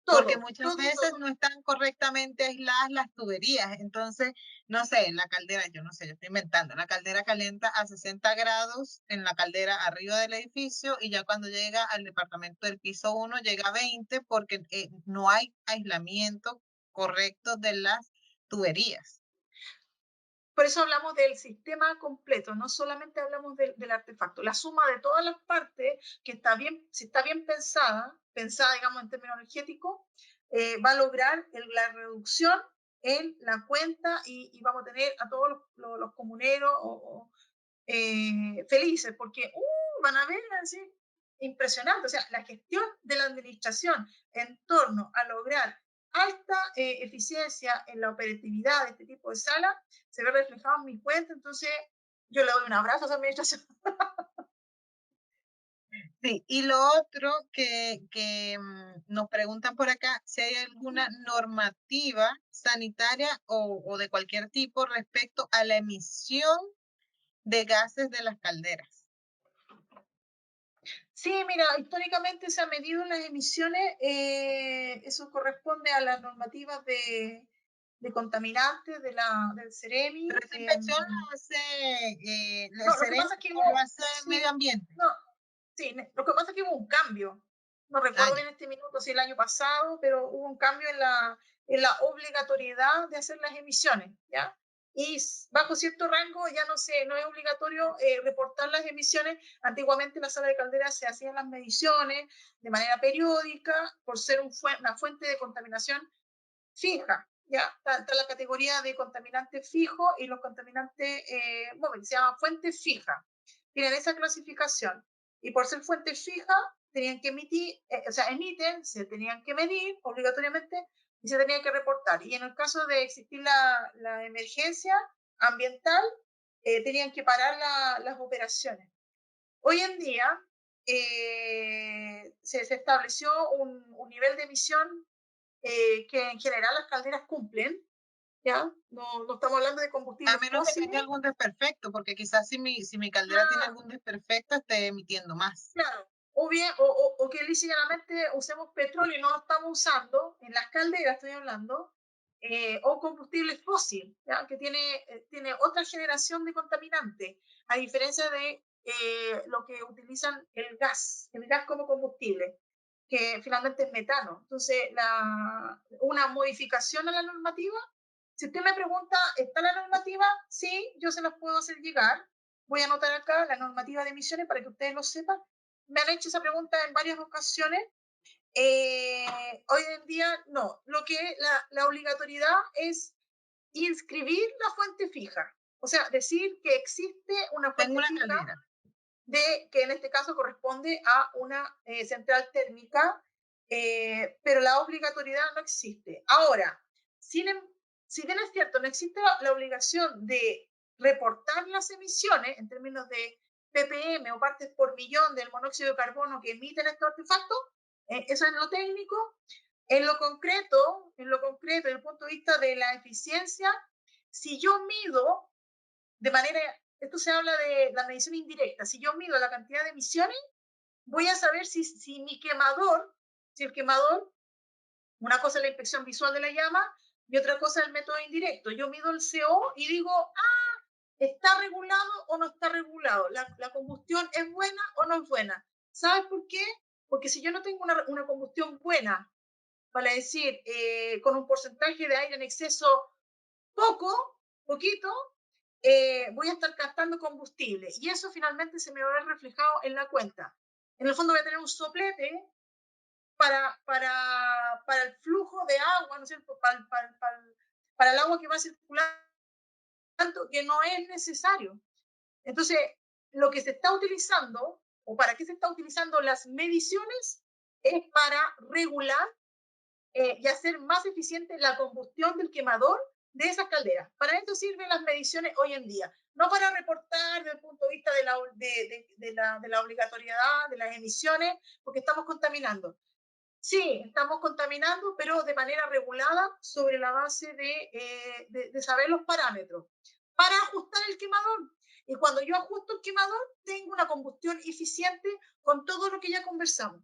porque todo, muchas todo, veces todo. no están correctamente aisladas las tuberías. Entonces, no sé, la caldera, yo no sé, yo estoy inventando, la caldera calienta a 60 grados en la caldera arriba del edificio y ya cuando llega al departamento del piso 1 llega a 20 porque no hay aislamiento correcto de las tuberías. Por eso hablamos del sistema completo, no solamente hablamos del artefacto. La suma de todas las partes, que está bien, si está bien pensada digamos en términos energéticos, va a lograr la reducción en la cuenta y vamos a tener a todos los comuneros felices, porque van a ver así, impresionante. O sea, la gestión de la administración en torno a lograr alta eficiencia en la operatividad de este tipo de sala se ve reflejado en mi cuenta, entonces yo le doy un abrazo a esa administración. Sí, y lo otro que nos preguntan por acá, si hay alguna normativa sanitaria o de cualquier tipo respecto a la emisión de gases de las calderas. Sí, mira, históricamente se ha medido las emisiones, eso corresponde a las normativas de contaminantes del Pero CEREMI. esa inspección la hace el No, lo que CEREMI pasa es que o lo hubo, hace Medio sí, Ambiente. no, sí, lo que pasa es que hubo un cambio. No Ah, recuerdo ya. bien este minuto, si el año pasado, pero hubo un cambio en la obligatoriedad de hacer las emisiones, ¿ya? Y bajo cierto rango ya no sé, no es obligatorio reportar las emisiones. Antiguamente en la sala de caldera se hacían las mediciones de manera periódica por ser una fuente de contaminación fija. Ya está la categoría de contaminantes fijos y los contaminantes móviles, se llama fuente fija. Tienen esa clasificación y por ser fuente fija tenían que emitir, o sea, emiten, se tenían que medir obligatoriamente y se tenían que reportar. Y en el caso de existir la emergencia ambiental, tenían que parar las operaciones. Hoy en día se estableció un nivel de emisión que en general las calderas cumplen, ¿ya? No, no estamos hablando de A combustibles menos que fósiles, tenga algún desperfecto, porque quizás si mi caldera tiene ah, algún desperfecto, esté emitiendo más. claro, o bien, o que lisa y llanamente usemos petróleo y no lo estamos usando, en las calderas estoy hablando, o combustible fósil, ¿ya? Que tiene otra generación de contaminantes, a diferencia de lo que utilizan el gas como combustible, que finalmente es metano. Entonces, una modificación a la normativa, si usted me pregunta, ¿está la normativa? Sí, yo se las puedo hacer llegar. Voy a anotar acá la normativa de emisiones para que ustedes lo sepan. Me han hecho esa pregunta en varias ocasiones. Hoy en día no. Lo que la obligatoriedad es inscribir la fuente fija. O sea, decir que existe una Tengo fuente una fija caldera. que en este caso corresponde a una central térmica, pero la obligatoriedad no existe. Ahora, sin, si bien es cierto, no existe la obligación de reportar las emisiones en términos de ppm o partes por millón del monóxido de carbono que emiten estos artefactos, eso es lo técnico. En lo concreto, desde el punto de vista de la eficiencia, si yo mido de manera, esto se habla de la medición indirecta, si yo mido la cantidad de emisiones, voy a saber si mi quemador, si el quemador, una cosa es la inspección visual de la llama y otra cosa es el método indirecto. Yo mido el CO y digo, ¿está regulado o no está regulado? ¿La combustión es buena o no es buena? ¿Sabes por qué? Porque si yo no tengo una combustión buena, para decir, con un porcentaje de aire en exceso poquito, voy a estar gastando combustible y eso finalmente se me va a ver reflejado en la cuenta. En el fondo voy a tener un soplete para el flujo de agua, ¿no es cierto? Para el agua que va circulando, que no es necesario. Entonces, lo que se está utilizando, o para qué se está utilizando las mediciones, es para regular y hacer más eficiente la combustión del quemador de esas calderas. Para eso sirven las mediciones hoy en día, no para reportar desde el punto de vista de la obligatoriedad, de las emisiones, porque estamos contaminando. Sí, estamos contaminando, pero de manera regulada sobre la base de saber los parámetros para ajustar el quemador. Y cuando yo ajusto el quemador, tengo una combustión eficiente con todo lo que ya conversamos.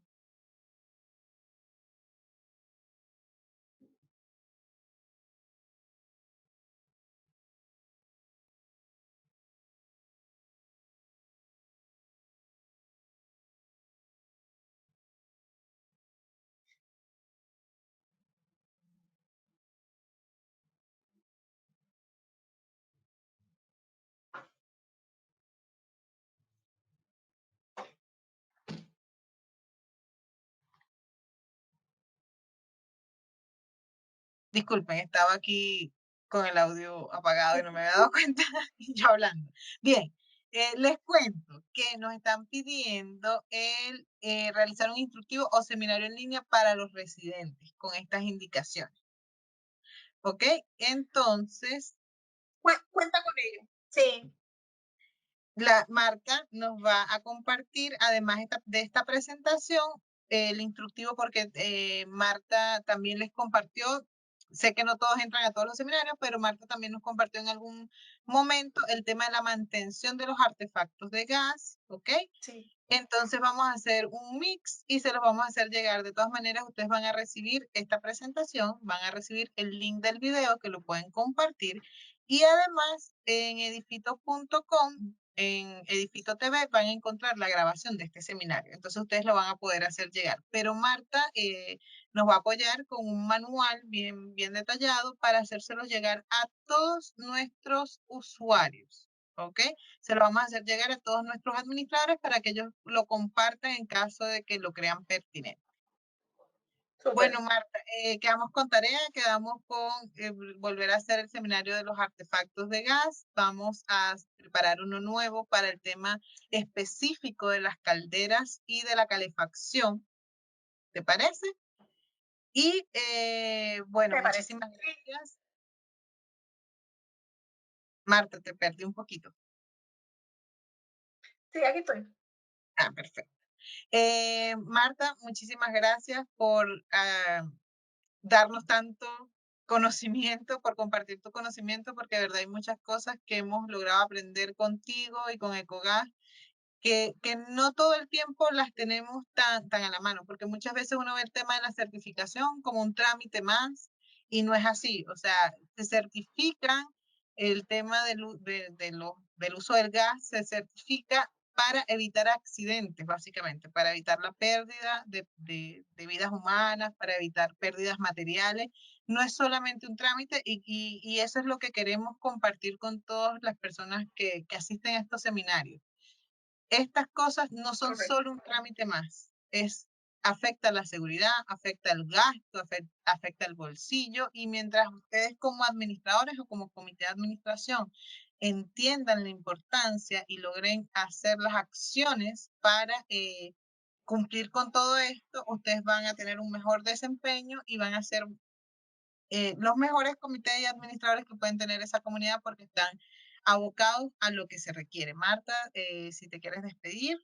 Disculpen, estaba aquí con el audio apagado y no me había dado cuenta y yo hablando. Bien, les cuento que nos están pidiendo el realizar un instructivo o seminario en línea para los residentes con estas indicaciones. ¿Ok? Entonces, Cuenta con ello. Sí. la Marta nos va a compartir, además de esta presentación, el instructivo porque Marta también les compartió, sé que no todos entran a todos los seminarios, pero Marta también nos compartió en algún momento el tema de la mantención de los artefactos de gas, ¿ok? Sí. Entonces vamos a hacer un mix y se los vamos a hacer llegar. De todas maneras, ustedes van a recibir esta presentación, van a recibir el link del video que lo pueden compartir. Y además en edifito.com, en Edifito TV, van a encontrar la grabación de este seminario. Entonces ustedes lo van a poder hacer llegar. Pero Marta nos va a apoyar con un manual bien detallado para hacérselo llegar a todos nuestros usuarios. ¿Ok? Se lo vamos a hacer llegar a todos nuestros administradores para que ellos lo compartan en caso de que lo crean pertinente. Súper. Bueno, Marta, quedamos con tarea, quedamos con volver a hacer el seminario de los artefactos de gas. Vamos a preparar uno nuevo para el tema específico de las calderas y de la calefacción. ¿Te parece? Y bueno, Me parece. muchísimas gracias. Marta, te perdí un poquito. Sí, aquí estoy. Ah, perfecto. Marta, muchísimas gracias por darnos tanto conocimiento, por compartir tu conocimiento, porque de verdad hay muchas cosas que hemos logrado aprender contigo y con Ecogas que no todo el tiempo las tenemos tan a la mano, porque muchas veces uno ve el tema de la certificación como un trámite más y no es así. O sea, se certifican el tema del uso del gas, se certifica para evitar accidentes, básicamente, para evitar la pérdida de vidas humanas, para evitar pérdidas materiales. No es solamente un trámite y eso es lo que queremos compartir con todas las personas que asisten a estos seminarios. Estas cosas no son Correcto. solo un trámite más, afecta la seguridad, afecta el gasto, afecta el bolsillo y mientras ustedes como administradores o como comité de administración entiendan la importancia y logren hacer las acciones para cumplir con todo esto, ustedes van a tener un mejor desempeño y van a ser los mejores comités y administradores que pueden tener esa comunidad porque están abocados a lo que se requiere. Marta, si te quieres despedir.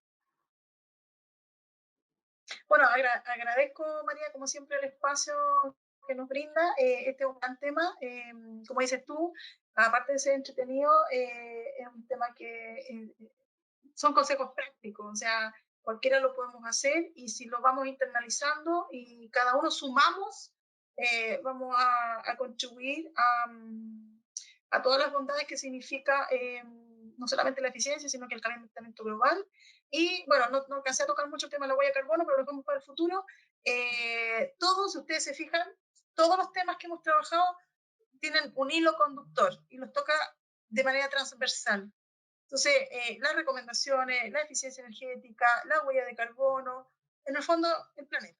Bueno, agradezco, María, como siempre, el espacio que nos brinda. Este es un gran tema. Como dices tú, aparte de ser entretenido, es un tema que son consejos prácticos. O sea, cualquiera lo podemos hacer y si lo vamos internalizando y cada uno sumamos, vamos a contribuir a todas las bondades que significa no solamente la eficiencia, sino que el calentamiento global. Y bueno, no alcancé a tocar mucho el tema de la huella de carbono, pero lo dejamos para el futuro. Todos, si ustedes se fijan, todos los temas que hemos trabajado tienen un hilo conductor y los toca de manera transversal. Entonces, las recomendaciones, la eficiencia energética, la huella de carbono, en el fondo, el planeta.